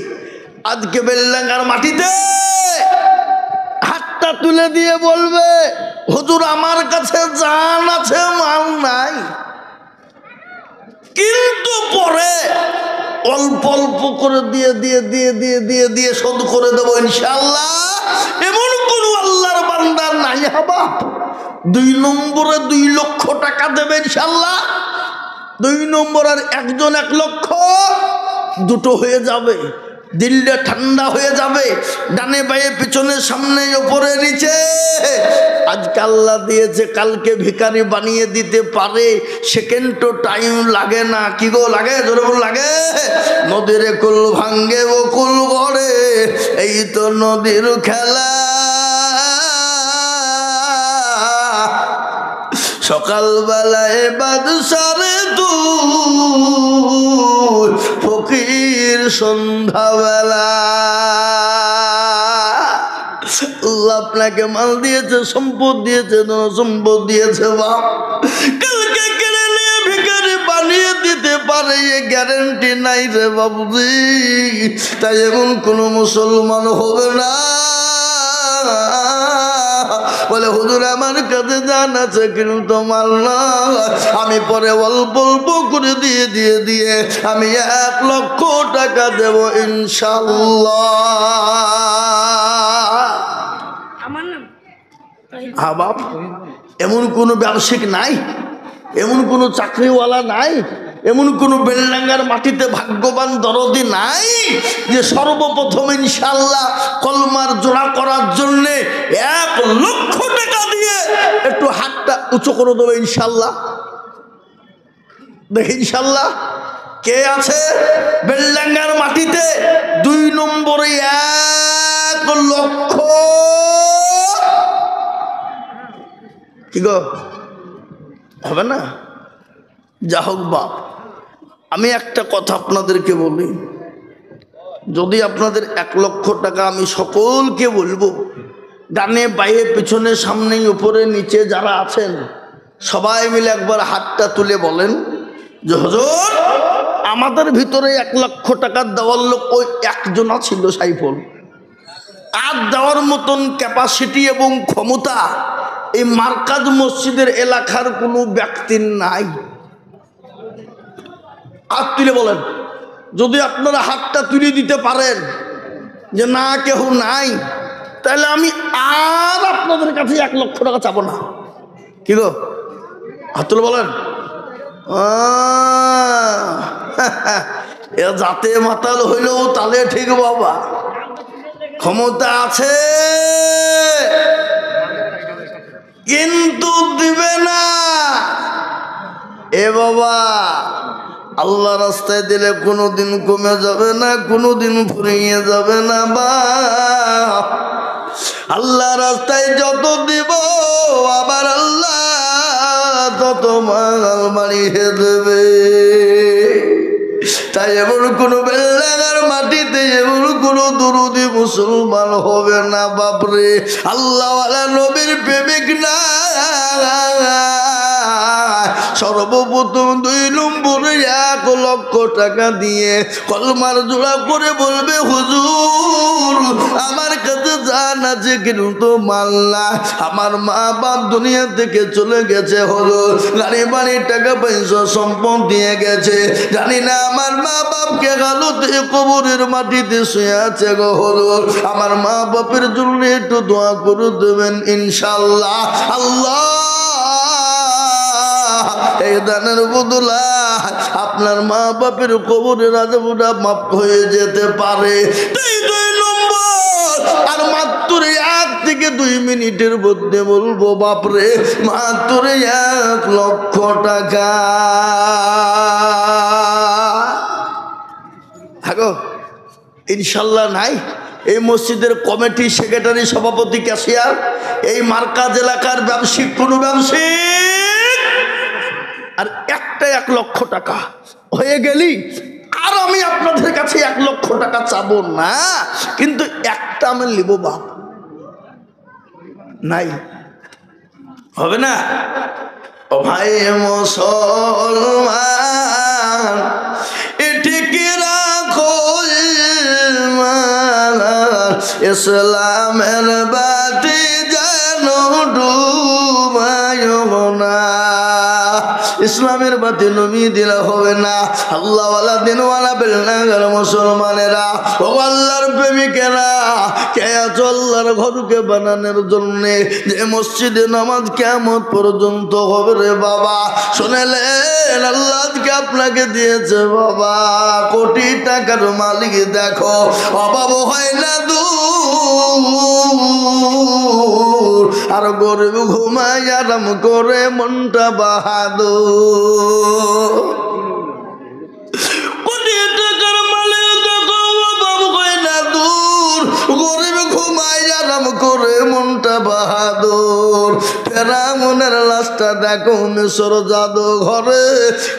আজকে বেলডাঙ্গার মাটিতে হাতটা তুলে দিয়ে বলবে হুজুর আমার কাছে জান আছে, মাল নাই, কিন্তু পরে অল্প অল্প করে দিয়ে দিয়ে দিয়ে দিয়ে দিয়ে দিয়ে শোধ করে দেবো ইনশাআল্লাহ। এমন কোন আল্লাহর বান্দার নাই হবা 2 নম্বরে 2 লক্ষ টাকা দেবে ইনশাআল্লাহ। 2 নম্বর আর একজন 1 লক্ষ, দুটো হয়ে যাবে, দিলটা ঠান্ডা হয়ে যাবে। ডানে বায়ে পিছনে সামনে ওপরে নিচে আজকে আল্লাহ দিয়েছে, কালকে ভিখারি বানিয়ে দিতে পারে। সেকেন্ডও টাইম লাগে না। কি গো লাগে? জোরে বল লাগে। নদীর কুল ভাঙ্গে ও কুল গড়ে, এই তো নদীর খেলা। সকালবেলায় বাদশারে তুই ফকির সন্ধ্যাবেলা। আল্লাহ আপনাকে মাল দিয়েছে, সম্পদ দিয়েছে, সম্পদ দিয়েছে বাপ। কালকে কেড়ে নিয়ে ভিখারি বানিয়ে দিতে পারে এ গ্যারেন্টি নাই রে বাবুজি। তাই এমন কোনো মুসলমান হবে না বলে হুজুর আমার কাছে জান আছে কিন্তু মাল না, আমি পরে অল্প অল্প করে দিয়ে দিয়ে দিয়ে আমি 1 লক্ষ টাকা দেব ইনশাআল্লাহ। হ্যাঁ বাপ, এমন কোনো ব্যবসায়িক নাই, এমন কোনো চাকরিওয়ালা নাই, এমন কোনো বেলডাঙ্গার মাটিতে ভাগ্যবান দরদি নাই যে সর্বপ্রথম ইনশাআল্লাহ কলমার জোড়া করার জন্যে 1 লক্ষ টাকা দিয়ে একটু হাতটা উঁচু করে দেবে ইনশাআল্লাহ। দেখি ইনশাআল্লাহ কে আছে বেলডাঙ্গার মাটিতে 2 নম্বরে 1 লক্ষ। কি গো হবে না? যা হোক বাপ, আমি একটা কথা আপনাদেরকে বলি, যদি আপনাদের 1 লক্ষ টাকা আমি সকলকে বলবো, ডানে বাইরে পিছনে সামনে উপরে নিচে যারা আছেন সবাই মিলে একবার হাতটা তুলে বলেন যে হুজুর আমাদের ভিতরে 1 লক্ষ টাকা দেওয়ার লোক ওই একজনা ছিল সাইফুল। আর দেওয়ার মতন ক্যাপাসিটি এবং ক্ষমতা এই মার্কাজ মসজিদের এলাকার কোনো ব্যক্তির নাই। হাত তুলে বলেন, যদি আপনারা হাতটা তুলে দিতে পারেন যে না কেউ নাই, তাহলে আমি আর আপনাদের কাছে 1 লক্ষ টাকা চাবো না। কি গো, হাত তুলে বলেন। এ যাতে মাতাল হইলেও তাহলে ঠিক বাবা, ক্ষমতা আছে কিন্তু দিবে না। এ বাবা, আল্লাহ রাস্তায় দিলে কোনোদিন কমে যাবে না, কোনোদিন ফুরিয়ে যাবে না। বা আল্লাহ রাস্তায় যত দিব আবার আল্লাহ তত মাল বাড়িয়ে দেবে। তাই এমন কোনো বেল্লাগার মাটিতে এমন কোনো দুরুদি মুসলমান হবে না বাপরে, আল্লাহওয়ালা নবীর প্রেমিক না। সর্বপ্রথম 2 নম্বরে 1 লক্ষ টাকা দিয়ে কলমার জোড়া করে বলবে হুজুর আমার কাছে জান আছে কিন্তু মাল না, আমার মা বাপ দুনিয়া থেকে চলে গেছে, হলো গাড়ি বাড়ি টাকা পয়সা সম্পদ দিয়ে গেছে, জানি না আমার মা বাপকে গালতে কবরের মাটিতে শুয়ে আছে গো, হলো আমার মা বাপের জন্য একটু দোয়া করে দেবেন ইনশাআল্লাহ। আল্লাহ এই দানের বদলা আপনার মা বাপের কবরের আযাবটা মাফ হয়ে যেতে পারে। 2 নম্বর, আর মাত্র 1 থেকে 2 মিনিটের মধ্যে বলবো বাপরে, মাত্র 1 লক্ষ টাকা। থাকো ইনশাল্লাহ নাই। এই মসজিদের কমিটি সেক্রেটারি সভাপতি ক্যাশিয়ার, এই মার্কাজ এলাকার ব্যবসায়িক কোনো ব্যবসায়িক, আর একটা 1 লক্ষ টাকা হয়ে গেলি আর আমি আপনাদের কাছে 1 লক্ষ টাকা চাবো না, কিন্তু একটা আমি নিব বাপ। নাই হবে না। ও ভাই মুসলমান এটিকে রাখো ইসলামের বাতি যেন ডুবায় না, ইসলামের বাতি নবী দিলে হবে না। আল্লাহওয়ালা দিনওয়ালা বেলনাগার মুসলমানেরা, ও আল্লাহর প্রেমিকেরা, কে আছো আল্লাহর ঘরকে বানানোর জন্যে, যে মসজিদে নামাজ কিয়ামত পর্যন্ত হবে রে বাবা। শুনেলেন আল্লাহ আজকে আপনাকে দিয়েছে বাবা কোটি টাকার মালিক, দেখো অভাব হয় না দূর, আর গরিব ঘুমায় আরাম করে মনটা বাহাদুর। কোটি টাকার মালিক দেখো অভাব হয় না দূর, গরিব ঘুমায় আরাম করে মনটা বাহাদুর। ফেরাউনের লাশটা দেখো মিশর জাদু ঘরে,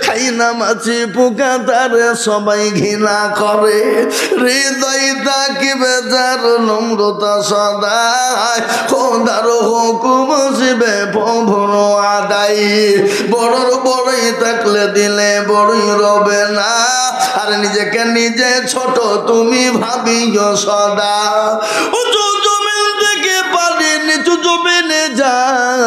খাই না মাছি পোকা তারে সবাই ঘৃণা করে। হৃদয় তাকিবে যার নম্রতা সদায়, খোদার হুকুম শিবে প্রভুর আদায়। বড়র বড়ই থাকলে দিলে বড়ই রবে না, আর নিজেকে নিজে ছোট তুমি ভাবিও সদা। উঁচু জমিন থেকে পানি নিচু জমিনে যায়,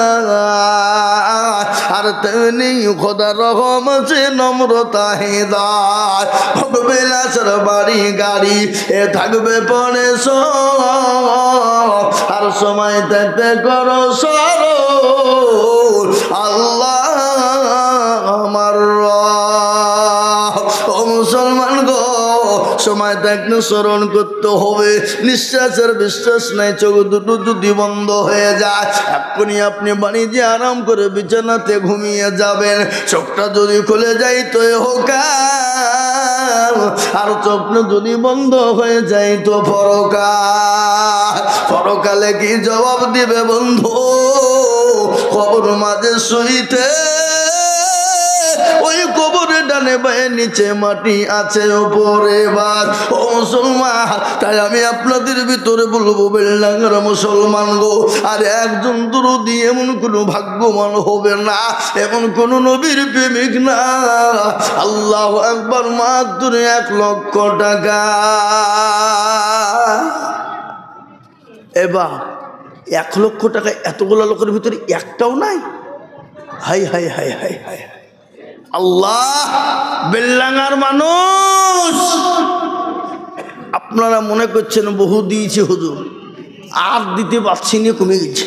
আর তেমনি খোদার রহম আছে নম্রতা হৃদয়। ভোগবে লাশের বাড়ি গাড়ি এ থাকবে পরে সব, আর সময় থাকতে করো স্মরণ আল্লাহ আমার ও মুসলমান গো, সময় থাকলে স্মরণ করতে হবে। নিঃশ্বাসের বিশ্বাস নাই, চোখ দুটো যদি বন্ধ হয়ে যায় এক্ষুনি আপনি বাড়ি যে আরাম করে বিছানাতে ঘুমিয়ে যাবেন। চোখটা যদি খুলে যায় তো হোকাল, আর চোখটা যদি বন্ধ হয়ে যায় তো পরকাল। পরকালে কি জবাব দিবে বন্ধু? কবর মাঝে শুইতে ওই ডানে বায়ে নিচে মাটি আছে উপরে বাদ। ও মুসলমান, তাই আমি আপনাদের ভিতরে বলবো বেলডাঙ্গার মুসলমান গো, আর একজন দরদি এমন কোনো ভাগ্যবান হবে না, এমন কোন নবীর প্রেমিক না। আল্লাহু আকবার, মাত্র 1 লক্ষ টাকা। এবার 1 লক্ষ টাকা এতগুলো লোকের ভিতরে একটাও নাই? Hi hi hi hi hi, Allah! বেলডাঙ্গার মানুষ, আপনারা মনে করছেন বহু দিয়েছে হুজুর, আর দিতে পারছি না, কমে গেছে।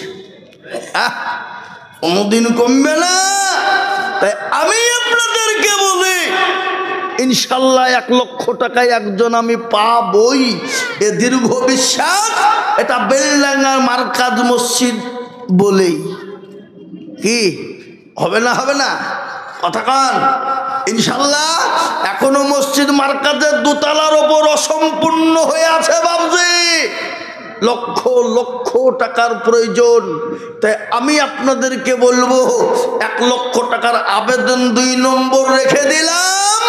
কোনোদিন কমবে না। তাই আমি আপনাদেরকে বলি, ইনশাল্লাহ 1 লক্ষ টাকায় একজন আমি পাবই, এ দৃঢ় বিশ্বাস। এটা বেলডাঙ্গার মার্কাজ মসজিদ বলেই কি হবে না? হবে না? কথা কন ইনশাল্লাহ। এখনো মসজিদ মার্কাজের 2 তলার ওপর অসম্পূর্ণ হয়ে আছে বাবজি, লক্ষ লক্ষ টাকার প্রয়োজন। তাই আমি আপনাদেরকে বলবো 1 লক্ষ টাকার আবেদন 2 নম্বর রেখে দিলাম।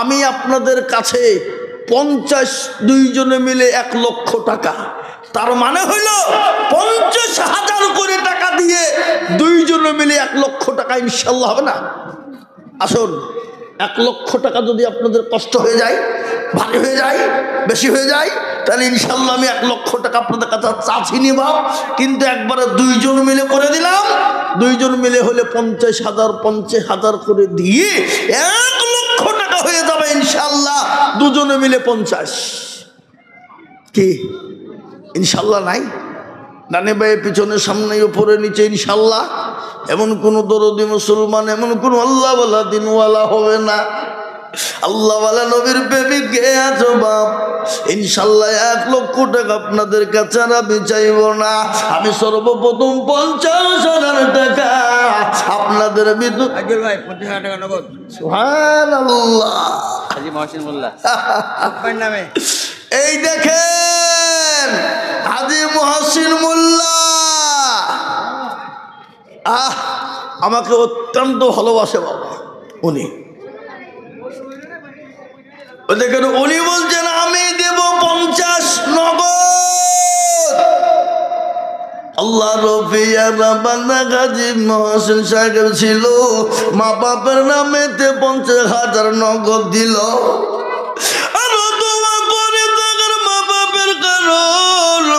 আমি আপনাদের কাছে 52 জনে মিলে 1 লক্ষ টাকা, তার মানে হইল 50,000 করে টাকা দিয়ে 2 জনে মিলে 1 লক্ষ টাকা ইনশাল্লাহ হবে না? আসুন, 1 লক্ষ টাকা যদি আপনাদের কষ্ট হয়ে যায়, ভারী হয়ে যায়, বেশি হয়ে যায়, তাহলে ইনশাল্লাহ আমি 1 লক্ষ টাকা আপনাদের কাছে চাচ্ছি নি বাপ, কিন্তু একবারে 2 জন মিলে করে দিলাম। 2 জন মিলে হলে 50,000 করে দিয়ে 1 লক্ষ টাকা হয়ে যাবে ইনশাল্লাহ। 2 জনে মিলে 50 কি ইনশাল্লাহ নাই? ডানে বায়ে পিছনে সামনে উপরে নিচে ইনশাল্লাহ। এমন কোন দরদি মুসলমান, এমন কোন আল্লাহওয়ালা দিনওয়ালা হবে না। আল্লাহওয়ালা নবীর প্রেমিক কে আছো বাপ? ইনশাল্লাহ 1 লক্ষ টাকা আপনাদের কাছে আমি চাইব না। আমি সর্বপ্রথম 50,000 টাকা আপনাদের ভিতর। ভাই 50,000 টাকা নগদ। সুবহানাল্লাহ। হাজী মহসিন মোল্লা আপনার নামে। এই দেখেন হাজী মহসিন মোল্লা, আমাকে অত্যন্ত ভালোবাসে বাবা। উনি দেখেন, উনি বলছেন আমি দেব 50 নগদ। আল্লাহ রফিয়া বান্দা গাজী মহসিন সাহেব ছিল, মা বাপের নামেতে 50,000 নগদ দিল।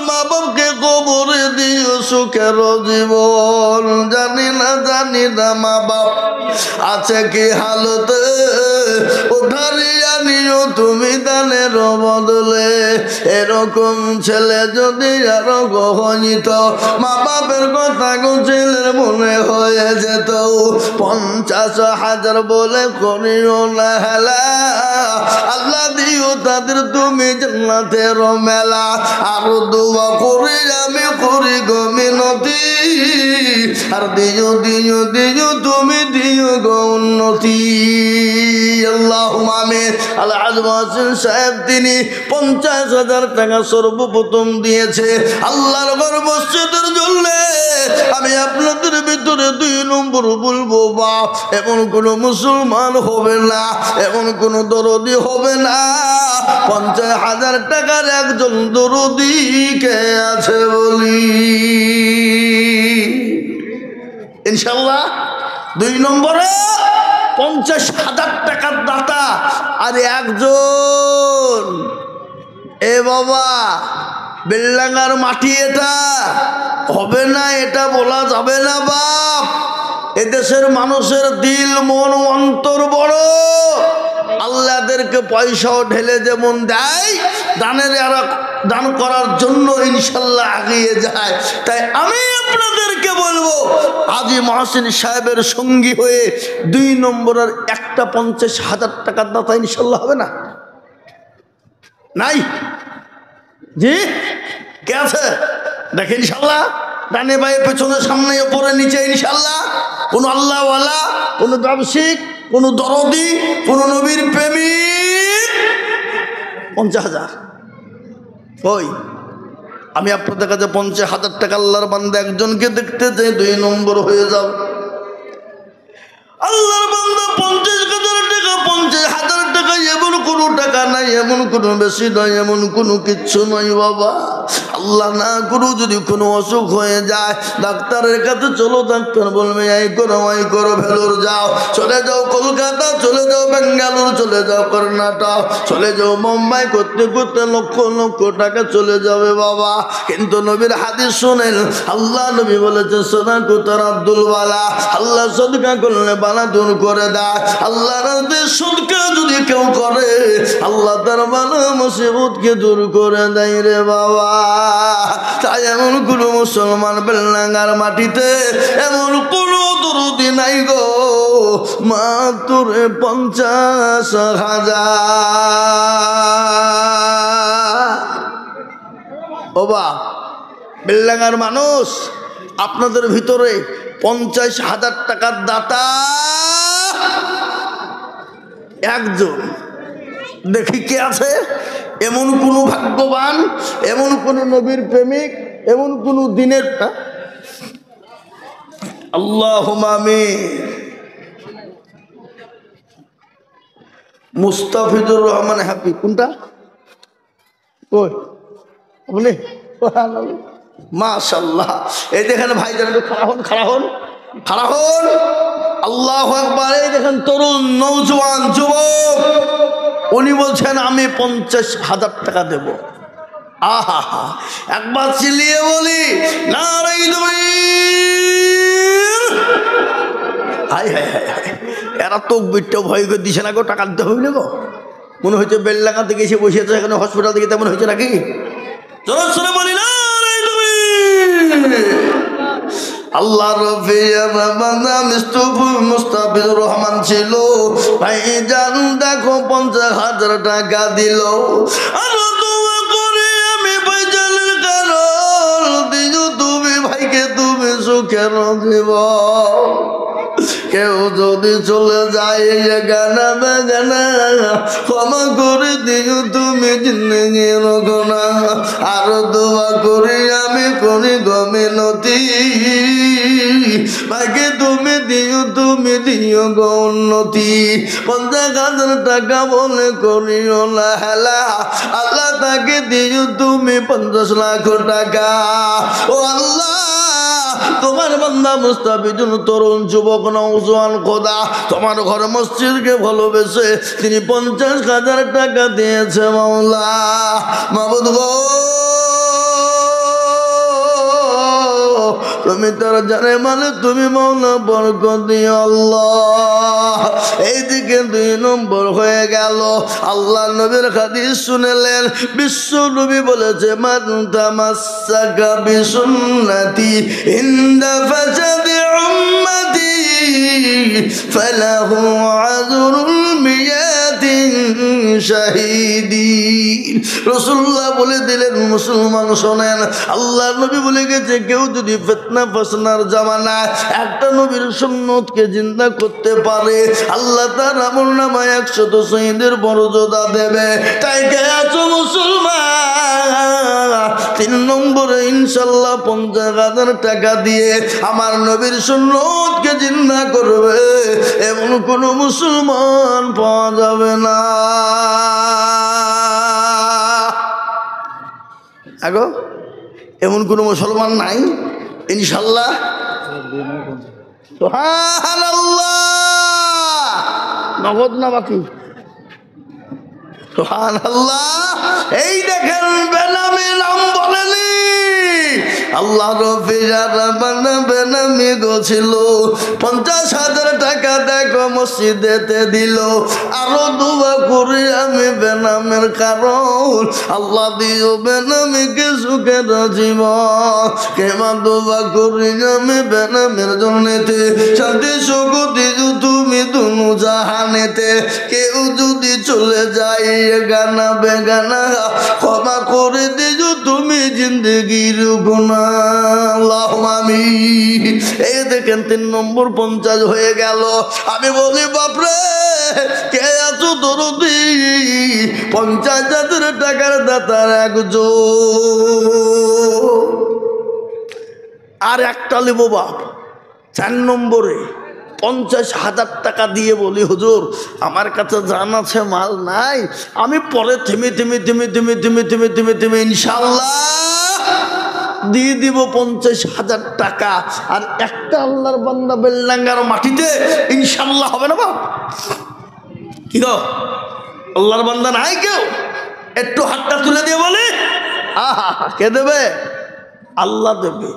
মা বাপকে কবরে দিও সুখের জীবন। জানি না মা বাপ আছে কি হালতে, উঠারিয়া নিও তুমি দানের বদলে। এরকম ছেলে যদি আরো গহনিত, মা বাপের কথা ছেলের মনে হয়ে যেত। 50,000 বলে করিও না হেলা, আল্লাহ দিও তাদের তুমি জান্নাতের মেলা। আর দোয়া করি আমি করি গো মিনতি, আর দিও দিও দিও তুমি দিও গো উন্নতি। আল্লাহুম্মা আমিন। আল্লাহ মহসিন সাহেব তিনি 50,000 টাকা সর্বপ্রথম দিয়েছে আল্লাহর ঘর মসজিদের জন্য। আমি আপনাদের ভিতরে 2 নম্বর বলবো বাপ, এমন কোন মুসলমান হবে না, এমন কোন দরদি হবে না 50,000 টাকার একজন দরদি কে আছে বলি ইনশাল্লাহ। 2 নম্বরে 50,000 টাকার দাতা আর একজন। এ বাবা, বেলডাঙ্গার মাটি এটা হবে না, এটা বলা যাবে না বাপ। এদেশের মানুষের দিল মন অন্তর বড়। আল্লাহদেরকে পয়সাও ঢেলে যেমন দেয়, দান করার জন্য ইনশাল্লাহ এগিয়ে যায়। তাই আমি আপনাদেরকে বলবো, হাজী মহসিন সাহেবের সঙ্গী হয়ে 2 নম্বরের একটা 50,000 টাকার দাতা ইনশাল্লাহ হবে না? নাই? জি কে আছে দেখে ইনশাল্লাহ। ডানে বায়ে পেছনে সামনে উপরে নিচে ইনশাল্লাহ। কোন আল্লাহওয়ালা, কোন ব্যবসায়িক, কোন দরদি, কোন নবীর প্রেমিক 50,000 ওই আমি আপনাদের কাছে 50,000 টাকা আল্লাহর বান্দা একজনকে দেখতে চাই, 2 নম্বর হয়ে যাও। আল্লাহর বান্দা 50,000 টাকা, 50,000 টাকা এমন কোনো টাকা নাই, এমন কোনো বেশি নয়, এমন কোনো কিচ্ছু নয় বাবা। আল্লাহ না করু যদি কোনো অসুখ হয়ে যায়, ডাক্তারের কাছে চলো, ডাক্তার বলবে এই করো ভেলোর যাও, চলে যাও কলকাতা, চলে যাও বেঙ্গালুরু, চলে যাও কর্ণাটক, চলে যাও মুম্বাই, করতে করতে লক্ষ লক্ষ টাকা চলে যাবে বাবা। কিন্তু নবীর হাদিস শুনেন, আল্লাহ নবী বলেছে সদাকুতার আব্দুল বালা, আল্লাহ সদকা করলে বালা দূর করে দেয়। আল্লাহ রাতে সদকা যদি কেউ করে, আল্লাহ তার বালা মুসিবতকে দূর করে দেয় রে বাবা। তাই এমন কোন মুসলমান বেলনাঙ্গার মাটিতে এমন কোন দরদি নাই গো, মাত্র 50,000। ও বা বেলডাঙ্গার মানুষ, আপনাদের ভিতরে 50,000 টাকার দাতা একজন, দেখি কে আছে? এমন কোন ভাগ্যবান, এমন কোন নবীর প্রেমিক, এমন কোন দিনের আল্লাহুম্মা আমিন। মুস্তাফিজুর রহমান হ্যাপি কোনটা? কই বলে মাশাআল্লাহ। এই দেখেন ভাইজান, একটু খাড়া হন। আল্লাহু আকবার। এই দেখেন তরুণ নওজোয়ান যুবক, উনি বলছেন আমি 50,000 টাকা দেব। আহা হা, একবার চিল্লিয়ে বলি নারায়ে তাকবীর। হাই হাই হাই হাই, এরা তকবীরটা ভয় করে দিছে না গো, টাকা দিতে হইলে গো। মনে হচ্ছে বেলডাঙ্গা থেকে এসে বসে আছে এখানে হসপিটাল থেকে, তেমন হয়েছে নাকি? চলো বলি না আল্লাহ রফি মুস্তাফিজুর রহমান ছিল ভাই জান, দেখো 50,000 টাকা দিল। আমি ভাইজানের কারণ দিও তুমি, ভাইকে তুমি সুখের জীবন। কেউ যদি চলে যায় গানা বাগানা, ক্ষমা করে দিও তুমি জিন্দেগির গোনা। আর দোয়া করি আমি করি গমিনতি, ভাইকে তুমি দিও গো উন্নতি। 50,000 টাকা বলে করিও না হেলা, আল্লাহ তাকে দিও তুমি 50 লাখ টাকা। ও আল্লাহ, তোমার বান্দা মুস্তাফিজুর তরুণ যুবক নওজোয়ান খোদা, তোমার ঘর মসজিদকে ভালোবেসে তিনি 50,000 টাকা দিয়েছে মাওলা। মাবুদ গো, তুমি তার জানে মানে তুমি মাওলা বরকত দিও আল্লাহ। এইদিকে 2 নম্বর হয়ে গেল। আল্লাহ নবীর হাদিস শুনলেন, বিশ্ব নবী বলেছে মান তামাসসাকা বিসুন্নতি ইনদা ফাসাদি উম্মতি ফালাহু আযরুল মিয়াতিন শাহীদিন। রাসূলুল্লাহ বলে দিলেন, মুসলমান শোনেন, আল্লাহ নবী বলে গেছে কেউ যদি ফিতনা ফাসনার জামানায় একটা নবীর সুন্নতকে জিন্দা করতে পারে, আল্লাহ তার আমলনামায় 100 শহীদের মর্যাদা দেবে। তাই কে আছো মুসলমান, 3 নম্বরে ইনশাআল্লাহ 50,000 টাকা দিয়ে আমার নবীর সুন্নতকে জিন্দা করবে, এমন কোন মুসলমান পাওয়া যাবে না। আগো এমন কোন মুসলমান নাই ইনশাআল্লাহ। সুবহানাল্লাহ, নগদ না বাকি? সুবহানাল্লাহ। এই দেখেন বেনামি নাম বলেনি, আল্লাহ রফি যারা বেনামি গছিল 50,000 টাকা দেখো মসজিদেতে দিল। আরো দোয়া করি আমি বেনামের কারণ, আল্লাহ দিও বেনামিকে সুখের জীবন। কেমন দোয়া করি আমি বেনামের জন্যতে, শান্তি সুখ দিও তুমি দুনু জাহানেতে। কেউ যদি চলে যায় গানা বেগানা, ক্ষমা করে দিও তুমি জিন্দগির গুনাহ। আল্লাহুম্মা আমিন। এই দেখেন 3 নম্বর 50 হয়ে গেল। আমি বলি বাপরে, কে আছো দরদি 50,000 টাকার দাতার একজন। আর একটা লিব বাপ 4 নম্বরে 50,000 টাকা দিয়ে বলি, হুজুর আমার কাছে জান আছে, মাল নাই, আমি পরে থেমে ইনশাল্লাহ দিয়ে দিব 50,000 টাকা। আর একটা আল্লাহর বান্দা বেলডাঙ্গার মাটিতে ইনশাল্লাহ হবে না বাপ? কি গো, আল্লাহর বান্দা নাই কেউ? একটু হাতটা তুলে দিয়ে বলে আহা, কে দেবে? আল্লাহ দেবে।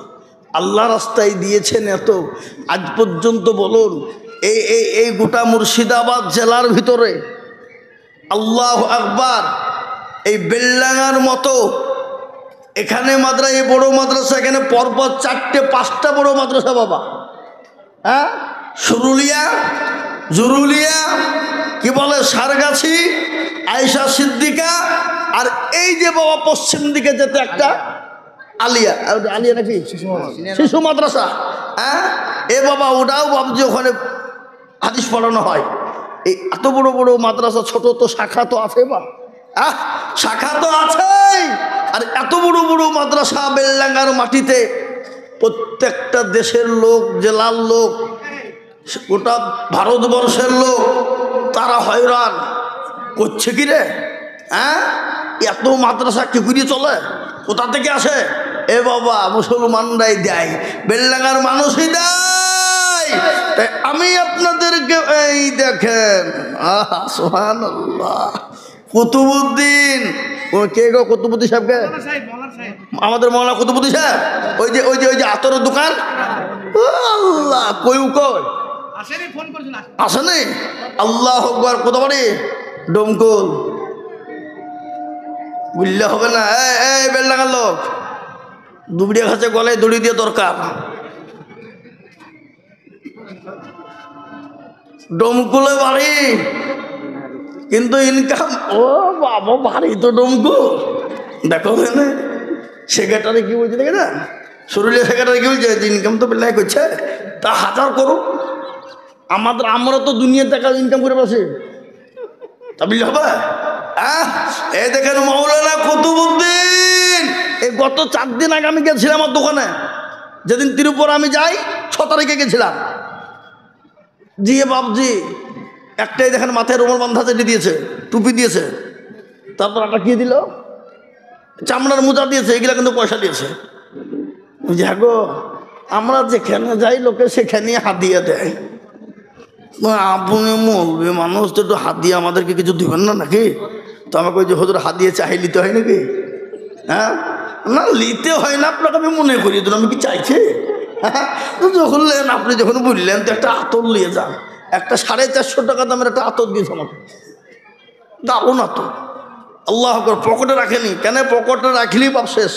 আল্লাহ রাস্তায় দিয়েছেন এত। আজ পর্যন্ত বলুন এই গোটা মুর্শিদাবাদ জেলার ভিতরে আল্লাহু আকবার, এই বেলডাঙ্গার মতো এখানে এই বড় মাদ্রাসা, এখানে পরপর 4-5টা বড় মাদ্রাসা বাবা। হ্যাঁ, সুরুলিয়া, জুরুলিয়া, কি বলে সারগাছি, আয়েশা সিদ্দিকা, আর এই যে বাবা পশ্চিম দিকে যেতে একটা আলিয়া, আলিয়া নাকি শিশু মাদ্রাসা। হ্যাঁ, এ বাবা ওটাও বাবজি ওখানে হাদিস পড়ানো হয়। এই এত বড় বড় মাদ্রাসা, ছোট তো শাখা তো আছে বা শাখা তো আছেই। আর এত বড় বড় মাদ্রাসা বেলডাঙ্গার মাটিতে, প্রত্যেকটা দেশের লোক, জেলার লোক, গোটা ভারতবর্ষের লোক তারা হয়রান করছে কি রে। হ্যাঁ, এত মাদ্রাসা কি করে চলে? কোথা থেকে আসে? এ বাবা মুসলমানরাই দেয়, বেলডাঙ্গার মানুষই দেয়। তাই আমি আপনাদেরকে এই দেখেন, আহা সুবহানাল্লাহ, কুতুবউদ্দিন, কে গো কুতুবউদ্দিন সাহেবকে? আমাদের মৌলানা কুতুবউদ্দিন সাহেব, ওই যে আতরের দোকান। আল্লাহ, কই আসেনি? আল্লাহু আকবার। কত বাড়ি? ডমকল। বুঝলে হবে না। এই বেলডাঙ্গার লোক, দুবড়িয়া খাচ্ছে গলায় দড়ি দিয়ে দরকার। ডমকুলে বাড়ি, কিন্তু ইনকাম, ও বাবা বাড়ি তো ডমকুল। দেখো না সেক্রেটারি কি বলছে, দেখে না সুরুলিয়া সেক্রেটারি কি বলছে, ইনকাম তো বেলায় করছে, তা 1000 করুক। আমরা তো দুনিয়া টাকা ইনকাম করে বসে, তা বুঝলে হবে? এই দেখেন মৌলানা কুতুবউদ্দিন, এই গত 4 দিন আগে আমি গেছিলাম আমার দোকানে, যেদিন ত্রিপুরা আমি যাই 6 তারিখে গেছিলাম। জি বাবজি, একটাই দেখেন মাথায় রুমাল বান্ধা চেটে দিয়েছে, টুপি দিয়েছে, তারপর একটা কি দিল, চামড়ার মোজা দিয়েছে, এগুলা কিন্তু পয়সা দিয়েছে। হ্যাঁ গো, আমরা যেখানে যাই লোকে সেখানেই হাদিয়া দেয়। আপনি মৌলবি মানুষ তো একটু হাদিয়া আমাদেরকে কিছু দিবেন না নাকি? তো আমাকে ওই যে হুজুর হাদিয়া চাই নিতে হয় নাকি? হ্যাঁ না, নিতে হয় না, আপনাকে আমি মনে করি দিন, আমি কি চাইছি? হ্যাঁ, যখন নেন, আপনি যখন বললেন তো একটা আতর নিয়ে যান, একটা 450 টাকা দামের একটা আতর দিয়েছে আমাকে, দারুণ আতর। আল্লাহ আকবার। পকেটে রাখেনি কেন? পকেটে রাখলি বাপ শেষ।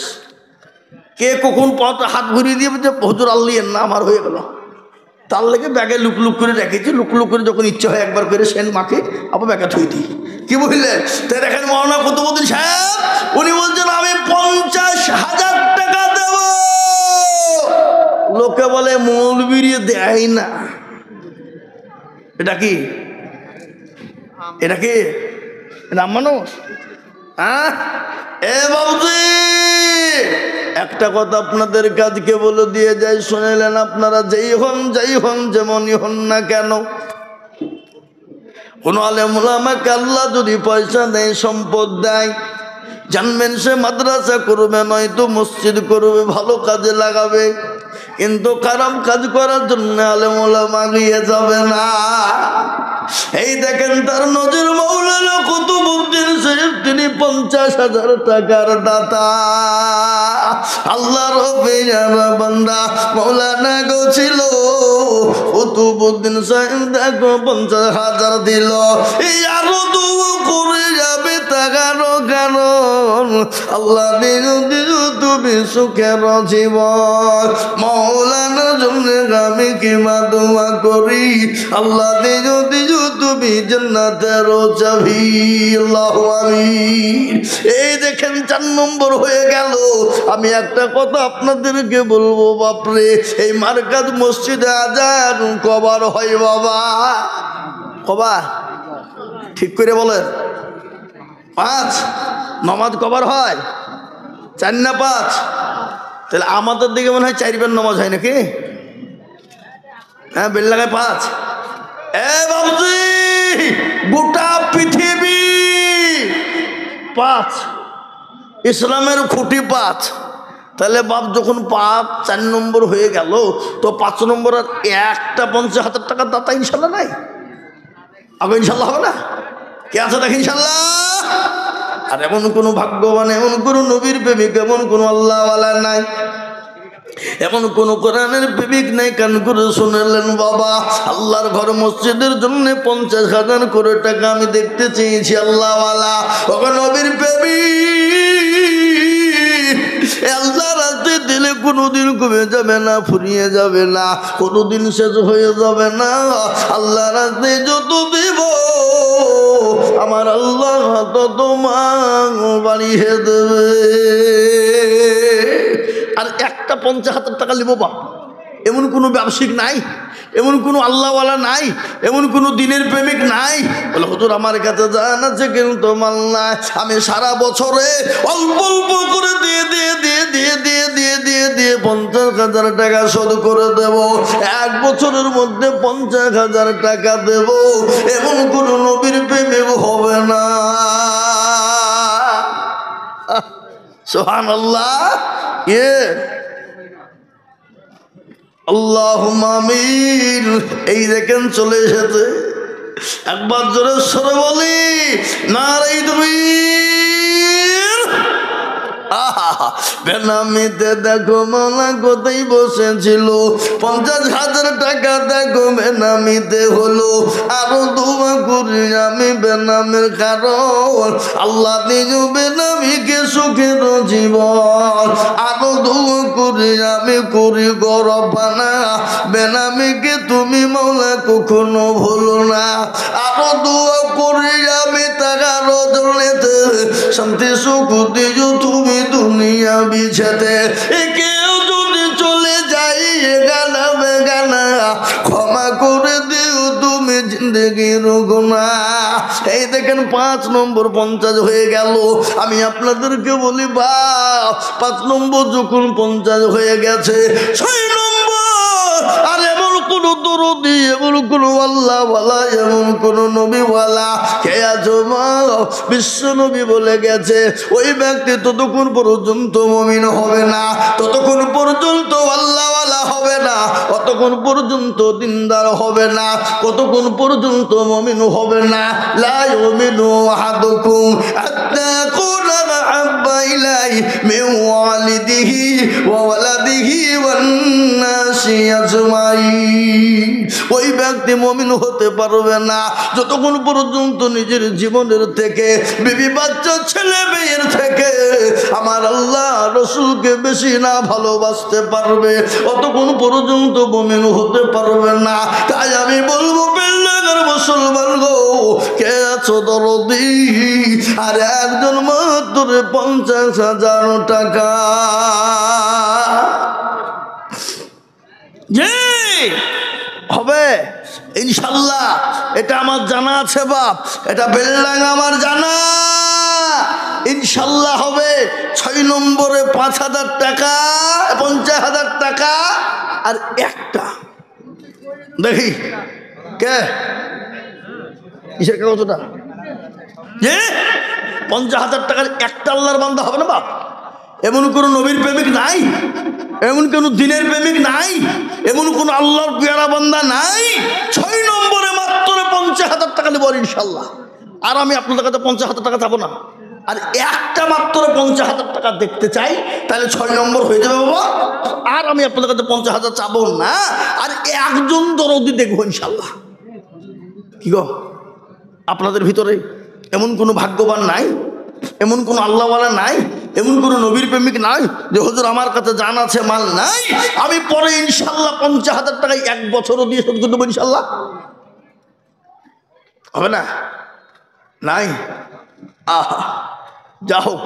কে কখন হাত ঘুরিয়ে দিয়ে যে হুজুর আল্লিয়েন না, আমার হয়ে গেল। তার লেগে ব্যাগে লুক করে রেখেছি, লুক করে যখন ইচ্ছে হয় একবার করে সেন মাকে আবার ব্যাগে থুই দিই। কি বুঝলেন? তাই দেখেন মৌলানা কুতুবউদ্দিন সাহেব, উনি বলছেন আমি 50,000 টাকা দেব। লোকে বলে মৌলবীর দেয় না। এটা কি? এটা কি রাম মানুষ? হ্যাঁ, এ বাবুজি, একটা কথা আপনাদের কাজকে বলে দিয়ে যাই, শুনেলেন আপনারা? যাই হন যেমনই হন না কেন, কোন আলেম ওলামাকে আল্লাহ যদি পয়সা দেয়, সম্পদ দেয়, জানবেন সে মাদ্রাসা করবে, নয়তো মসজিদ করবে, ভালো কাজে লাগাবে। কিন্তু খারাপ কাজ করার জন্য আলেম ওলামা গিয়ে যাবে না। এই দেখেন তার নজর মৌলানা কুতুবউদ্দিন সাহেব, তিনি 50,000 টাকার দাতা। আল্লাহর পেয়ারা বান্দা মৌলানা গো ছিল কুতুবউদ্দিন সাহেব, দেখো 50,000 দিল। এই আরো দুও করে যাবে টাকারও কারণ আল্লাহ দিল তুমি সুখের জীবন। মৌলানা জন্য আমি কিমা দোয়া করি, আল্লাহ দিল তুমি জান্নাতের চাবি। আল্লাহু আমিন। এই দেখেন 4 নম্বর হয়ে গেল। আমি একটা কথা আপনাদেরকে বলবো, বাপরে, এই মার্কাজ মসজিদে আজান কবার হয় বাবা? কবার? ঠিক করে বলেন। 5 নামাজ কবার হয়? 4 না 5? তাহলে আমাদের দিকে মনে হয় 4 বার নামাজ হয় নাকি? হ্যাঁ বেল্লাগায় 5। এ বাবুজি গোটা পৃথিবী 5, ইসলামের খুঁটি 5। তাহলে বাপ যখন 5 4 নম্বর হয়ে গেল, তো 5 নম্বর আর একটা 50,000 টাকার দাতা ইনশাল্লাহ নাই? আগে ইনশাল্লাহ হবে না? কে আছে দেখ ইনশাল্লাহ? আর এমন কোনো ভাগ্যবান, এমন কোনো নবীর প্রেমিক, এমন কোনো আল্লাহওয়ালা নাই, এমন কোন কোরআনের প্রেমিক নাই। কান করে শুনলেন বাবা, আল্লাহর ঘর মসজিদের জন্য 50,000 করে টাকা আমি দেখতে চেয়েছি আল্লাহওয়ালা। ওকে নবীর প্রেমিক, আল্লাহ রাস্তায় দিলে কোনোদিন কমে যাবে না, ফুরিয়ে যাবে না, কোনোদিন শেষ হয়ে যাবে না। আল্লাহ রাস্তায় যত দেব আমার আল্লাহ তত বাড়িয়ে দেবে। আর একটা 50,000 টাকা নেবো বাপ, এমন কোনো ব্যবসায়িক নাই, এমন কোনো আল্লাহওয়ালা নাই, এমন কোনো দিনের প্রেমিক নাই। বলে হুজুর আমার কাছে জান আছে কিন্তু মাল নাই, আমি সারা বছরে অল্প অল্প করে দিয়ে 50,000 টাকা শোধ করে দেব, 1 বছরের মধ্যে 50,000 টাকা দেব, এমন কোনো নবীর প্রেমিক হবে না। সুবহানাল্লাহ। আল্লাহুম্মা আমিন। এই দেখেন চলে এসেছে, একবার জোরে সরে বলি নারে তাকবীর। বেনামিতে দেখো মাওলা কোথায় বসেছিল, 50,000 টাকা দেখো বেনামিতে হলো। আরো দোয়া করি আমি বেনামের কারণ আল্লাহ দিও বেনামিকে সুখের জীবন। আরো দোয়া করি আমি করি গরবানা, বেনামিকে তুমি মাওলা কখনো ভুলো না। আরো দোয়া করি আমি টাকা রজনীতে শান্তি সুখ দিও তুমি দুনিয়া বিছাতে। কেউ যদি চলে যাই গানা বেগানা ক্ষমা করে দিও তুমি জিন্দগির গুনাহ। এই দেখেন 5 নম্বর 50 হয়ে গেল। আমি আপনাদেরকে বলি বাপ, 5 নম্বর যখন 50 হয়ে গেছে, 6 নম্বর আর এমন কোন দরদি, এমন কোন আল্লাহওয়ালা, এমন কোন নবীওয়ালা কে আছো মা? বিশ্ব নবী বলে গেছে ওই ব্যক্তি ততক্ষণ পর্যন্ত মুমিন হবে না, ততক্ষণ পর্যন্ত আল্লাহওয়ালা হবে না, কতক্ষণ পর্যন্ত দিনদার হবে না, কতক্ষণ পর্যন্ত মুমিন হবে না। লা ইউমিনু আহাদুকুম হাত্তা ইয়াকুনা আহাব্বা ইলাইহি মিন ওয়ালিদিহি ওয়া ওয়ালাদিহি ওয়ান নাসি আজমাইন। ওই ব্যক্তি মুমিন হতে পারবে না যতক্ষণ পর্যন্ত নিজের জীবনের থেকে, বিবি বাচ্চা ছেলে মেয়ের থেকে আমার আল্লাহ রসুলকে বেশি না ভালোবাসতে পারবে, অতক্ষণ পর্যন্ত মুমিন হতে পারবে না। তাই আমি বলবো বেল্লাগার মুসলমান গো, কে আছো দরদি? আর একজন মাত্র 50,000 টাকা হবে ইনশাল্লাহ। এটা আমার জানা আছে বাপ, এটা বেল্লাং আমার জানা, ইনশাল্লাহ হবে। 6 নম্বরে 5,000 টাকা, 50,000 টাকা আর একটা দেখি কে কিসের কাগজটা, 50,000 টাকার একটা আল্লাহর বান্দা হবে না বাপ? এমন কোনো নবীর প্রেমিক নাই, এমন কোনো দিনের প্রেমিক নাই, এমন কোনো আল্লাহর পেয়ারা বান্দা নাই। 6 নম্বরে মাত্র 50,000 টাকা নেব ইনশাল্লাহ। আর আমি আপনাদের কাছে 50,000 টাকা চাবো না, আর একটা মাত্র 50,000 টাকা দেখতে চাই, তাহলে 6 নম্বর হয়ে যাবে বাবা। আর আমি আপনাদের কাছে 50,000 চাবো না, আর একজন দরদি দেখবো ইনশাল্লাহ। কি গো আপনাদের ভিতরে এমন কোনো ভাগ্যবান নাই, এমন কোনো আল্লাহওয়ালা নাই, এমন কোনো নবীর প্রেমিক নাই যে হুজুর আমার কাছে জান আছে মাল নাই, আমি পরে ইনশাল্লাহ 50,000 টাকায় 1 বছরও দিয়ে শোধ করে দেবো ইনশাল্লাহ? হবে না? নাই। আহা যা হোক,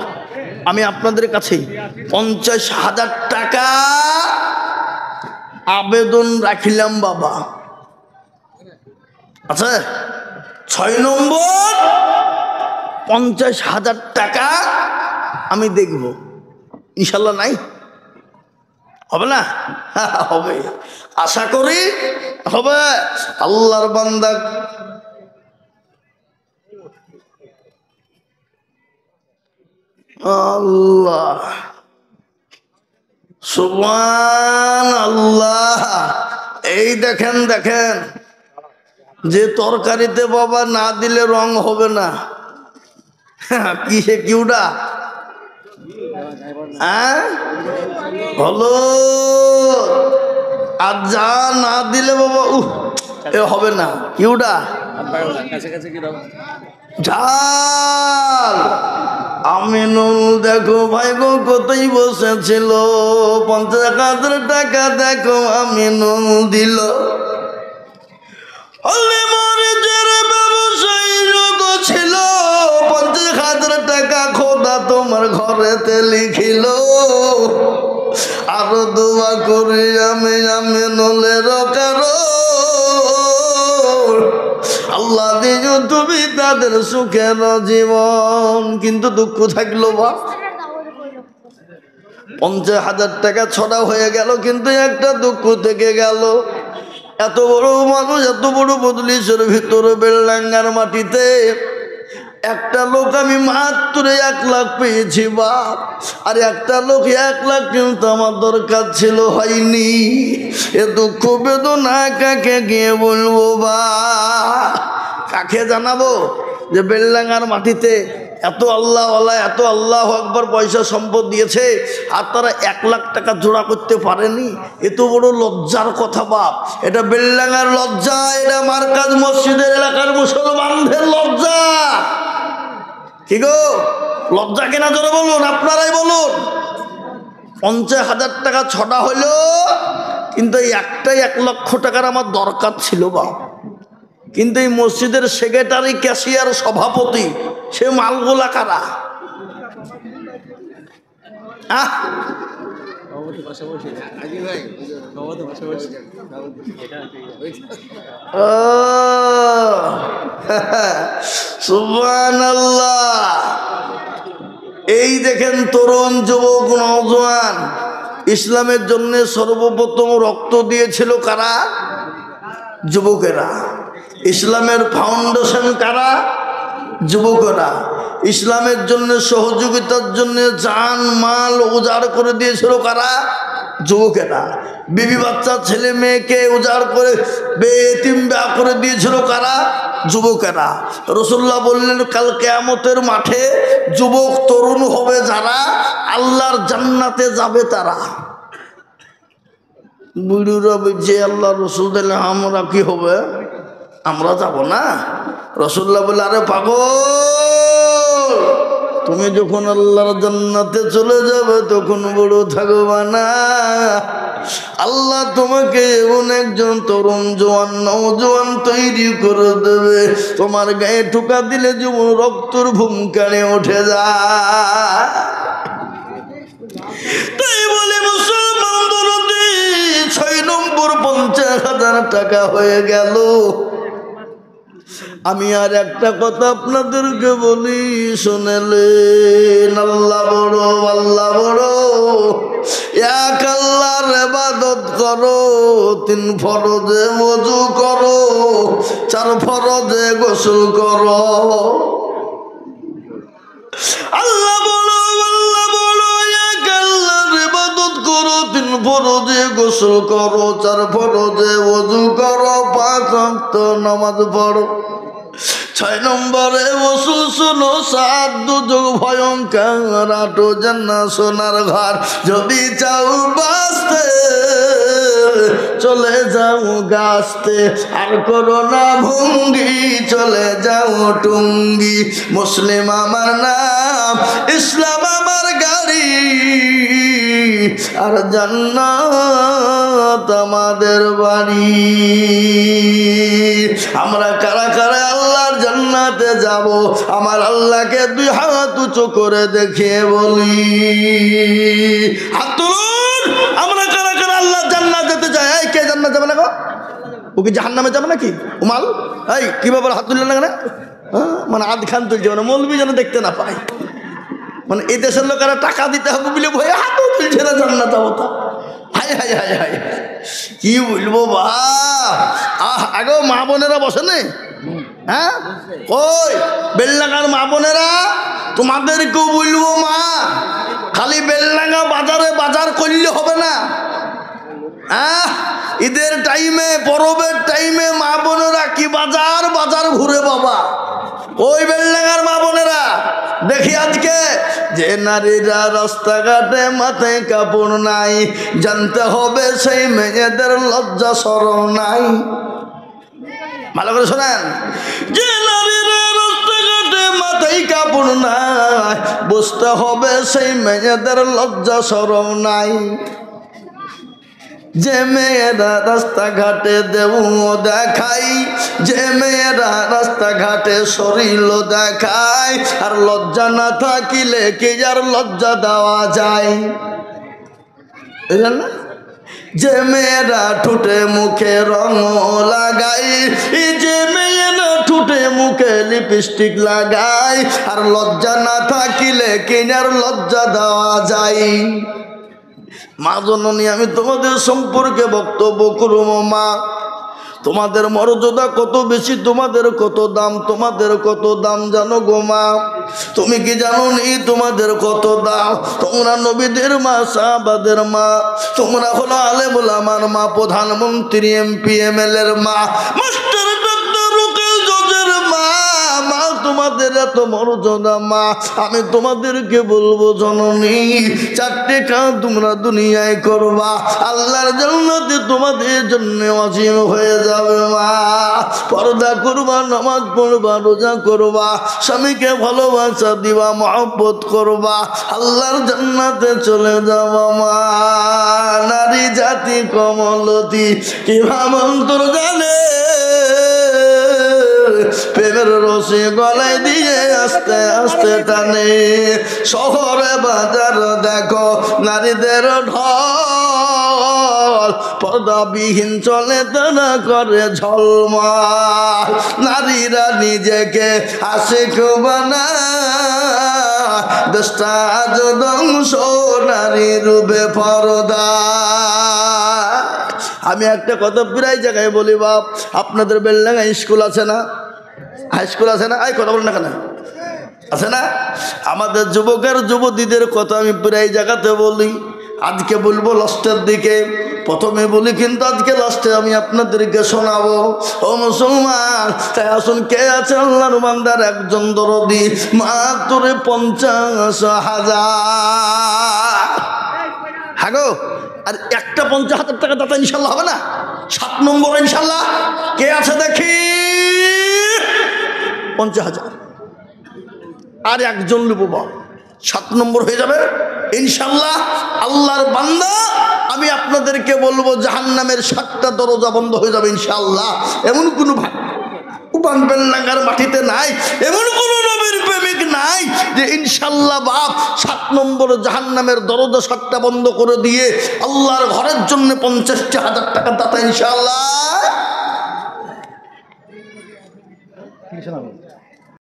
আমি আপনাদের কাছে 50,000 টাকা আবেদন রাখিলাম বাবা। আচ্ছা 6 নম্বর 50,000 টাকা আমি দেখব ইনশাল্লাহ। নাই হবে না? হবে, আশা করি হবে। আল্লাহর বান্দা আল্লাহ সুবহানাল্লাহ। এই দেখেন দেখেন, যে তরকারিতে বাবা না দিলে রং হবে না, কিসে কিউডা হলো, আর যা না দিলে বাবা এ হবে না, কিউডা ঝাল। আমিনুল দেখো ভাই গো কতই বসেছিল, 50,000 টাকা দেখো আমিনুল দিল। ব্যবসায়ী যত ছিল, 50,000 টাকা খোদা তোমার ঘরেতে লিখিল। আরো দোয়া করি আমি আমিনুলের কারো, আল্লাহ দিও তুমি তাদের সুখের জীবন। কিন্তু দুঃখ থাকলো বা 50,000 টাকা ছড়া হয়ে গেল, কিন্তু একটা দুঃখ থেকে গেল। এত বড় মানুষ, এত বড় মজলিসের ভিতরে বেলডাঙ্গার মাটিতে একটা লোক আমি মাত্র 1 লাখ পেয়েছি বাপ, আর একটা লোক 1 লাখ কিন্তু আমার দরকার ছিল, হয়নি। এ দুঃখ বেদনা কাকে গিয়ে বলবো বা কাকে জানাবো যে বেলডাঙ্গার মাটিতে এত আল্লাহওয়ালা, এত আল্লাহ আকবার পয়সা সম্পদ দিয়েছে, আর তারা 1 লাখ টাকা জোড়া করতে পারেনি। এত বড় লজ্জার কথা বাপ, এটা বেলডাঙ্গার লজ্জা, এটা মার্কাজ মসজিদের এলাকার মুসলমানদের লজ্জা। কি গো, লজ্জা কেনা জোরে বলুন, আপনারাই বলুন। 50,000 টাকা ছড়া হলো, কিন্তু একটাই 1 লক্ষ টাকার আমার দরকার ছিল বাপ। কিন্তু এই মসজিদের সেক্রেটারি, ক্যাশিয়ার, সভাপতি, সে মালগুলা কারা? সুবহানাল্লাহ। এই দেখেন তরুণ যুবক নওজোয়ান, ইসলামের জন্য সর্বপ্রথম রক্ত দিয়েছিল কারা? যুবকেরা। ইসলামের ফাউন্ডেশন কারা? যুবকেরা। ইসলামের জন্য সহযোগিতার জন্য জান মাল উজাড় করে দিয়েছিল কারা? যুবকেরা। বিবি বাচ্চা ছেলে মেয়েকে উজাড় করে বেয়েতিম বিয়া করে দিয়েছিল কারা? যুবকেরা। রাসূলুল্লাহ বললেন কাল কিয়ামতের মাঠে যুবক তরুণ হবে যারা, আল্লাহর জান্নাতে যাবে তারা। বুড়ুরা বলছে আল্লাহ রসুল দিলে আমরা কি হবে, আমরা যাব না? রাসূলুল্লাহ বলে আরে পাগল, তুমি যখন আল্লাহর জান্নাতে চলে যাবে তখন বড় থাকবা না। আল্লাহ তোমাকে এমন একজন তরুণ জওয়ান নওজোয়ান তৈরি করে দেবে, তোমার গায়ে ঠোকা দিলে যেমন রক্তর ভূমকারে উঠে যায়। তাই বলে মুসলমান দরদি 6 নম্বর 50,000 টাকা হয়ে গেল। আমি আর একটা কথা আপনাদেরকে বলি, শুনেলেন। আল্লাহ বড়, আল্লাহ বড়। এক আল্লাহর ইবাদত করো, 3 ফরজে ওযু করো, 4 ফরজে গোসল করো। আল্লাহ বড়, আল্লাহ বড়। এক আল্লাহর ইবাদত করো, 3 ফরজে গোসল করো, 4 ফরজে ওযু করো, 5 ওয়াক্ত নামাজ পড়ো। 6 নম্বরে ওসুল শোনো, 7 দুর্যোগ ভয়ঙ্কর, 8 জান্নাত সোনার ঘর। যদি চাও বাঁচতে চলে যাও গাছতে, আর করো না ভঙ্গি, চলে যাও টুঙ্গি। মুসলিম আমার নাম, ইসলাম আমার গাড়ি, আর জান্নাত আমাদের বাড়ি। আমরা কারা কারা আল্লাহর জান্নাতে যাব, আমার আল্লাহকে 2 হাত উঁচু করে দেখিয়ে বলি। হাত তুলুন, আমরা কারা কারা আল্লাহর জান্নাত যেতে চাই। এই কে জান্নাত যাবে না গো? ও কি জাহান্নামে যাবে নাকি? উমাল এই কি ব্যাপার, হাত তুললেন না কেন? মানে আধ খান তুলছে, মানে মৌলবি যেন দেখতে না পায়। মানে এই দেশের লোকেরা টাকা দিতে হবে বলে ভয়ে হাতও তুলছে না জান্নাত হতা। High hi hi hi high কি বলবো বা আগেও মা বোনেরা বসে নে হ্যাঁ ওই বেলডাঙ্গার মা বোনেরা তোমাদেরকেও বলবো মা খালি বেলডাঙ্গা বাজারে বাজার করলে হবে না ঈদের টাইমে পরবের টাইমে মা বোনেরা কি বাজার বাজার ঘুরে বাবা ওই বেলডাঙ্গার মা বোনেরা দেখি আজকে যে নারীরা রাস্তাঘাটে মাথায় কাপড় নাই জানতে হবে সেই মেয়েদের লজ্জা শরম নাই ভালো করে শোনেন যে নারীরা রাস্তাঘাটে মাথায় কাপড় নাই বুঝতে হবে সেই মেয়েদের লজ্জা শরম নাই যে মেয়েরা রাস্তাঘাটে দেহ দেখাই যে মেয়েরা রাস্তাঘাটে শরীর দেখায় আর লজ্জা না থাকিলে কি আর লজ্জা দেওয়া যায় বুঝলেন না যে মেয়েরা ঠোঁটে মুখে রং লাগাই যে মেয়েরা ঠোঁটে মুখে লিপস্টিক লাগায় আর লজ্জা না থাকিলে কি আর লজ্জা দেওয়া যায় মা জননী আমি তোমাদের সম্পর্কে বক্তব্য করব মা তোমাদের মর্যাদা কত বেশি তোমাদের কত দাম জানো গো মা তুমি কি জানো নি তোমাদের কত দাম তোমরা নবীদের মা সাহাবাদের মা তোমরা হলো আলেম ওলামার মা প্রধানমন্ত্রী এমপি এমএলএর মা মাস্টার ডাক্তার রুকেল জজের মা মা তোমাদের এত মর্যাদা মা আমি তোমাদেরকে বলবো জননী চারটে কাজ তোমরা দুনিয়ায় করবা আল্লাহর জান্নাতে তোমাদের জন্য ওয়াজিব হয়ে যাবে মা পর্দা করবা নামাজ পড়বা রোজা করবা স্বামীকে ভালোবাসা দিবা মহব্বত করবা আল্লাহর জান্নাতে চলে যাবা মা নারী জাতি কমলতি কি ভাবন্তর জানে প্রেমের রসে গলায় দিয়ে আস্তে আস্তে টানে শহরে বাজার দেখো নারীদের ঢল পর্দাবিহীন চলে তারা করে ঝলমল নারীরা নিজেকে আশিক বানায় দেশটা আজ ধ্বংস নারী রূপে পর্দা আমি একটা কথা প্রায় জায়গায় বলি বাপ আপনাদের বেলডাঙ্গা স্কুল আছে না হাই স্কুল আছে না এই কথা বলেন না কেন আছে না আমাদের যুবকের যুবতীদের কথা আমি প্রায় জায়গাতে বলি আজকে বলবো লাস্টের দিকে প্রথমে বলি কিন্তু আজকে লাস্টে আমি আপনাদেরকে শোনাবো ও মুসলমান তাই আসুন কে আছে আল্লাহর বান্দার একজন দরদি মাত্র 50,000 হ্যাঁ গো আর একটা 50,000 টাকা দাতা ইনশাল্লাহ হবে না 7 নম্বর ইনশাল্লাহ কে আছে দেখি 50,000 আর একজন লুববা 7 নম্বর হয়ে যাবে ইনশাল্লাহ আল্লাহর বান্দা আমি আপনাদেরকে বলবো জাহান্নামের 7টা দরজা বন্ধ হয়ে যাবে ইনশাল্লাহ এমন কোনো বেলডাঙ্গার মাটিতে নাই এমন কোন নবীর প্রেমিক নাই যে ইনশাল্লাহ বাপ 7 নম্বর জাহান্নামের দরজা 7টা বন্ধ করে দিয়ে আল্লাহর ঘরের জন্য 50,000 টাকা দাতা ইনশাল্লাহ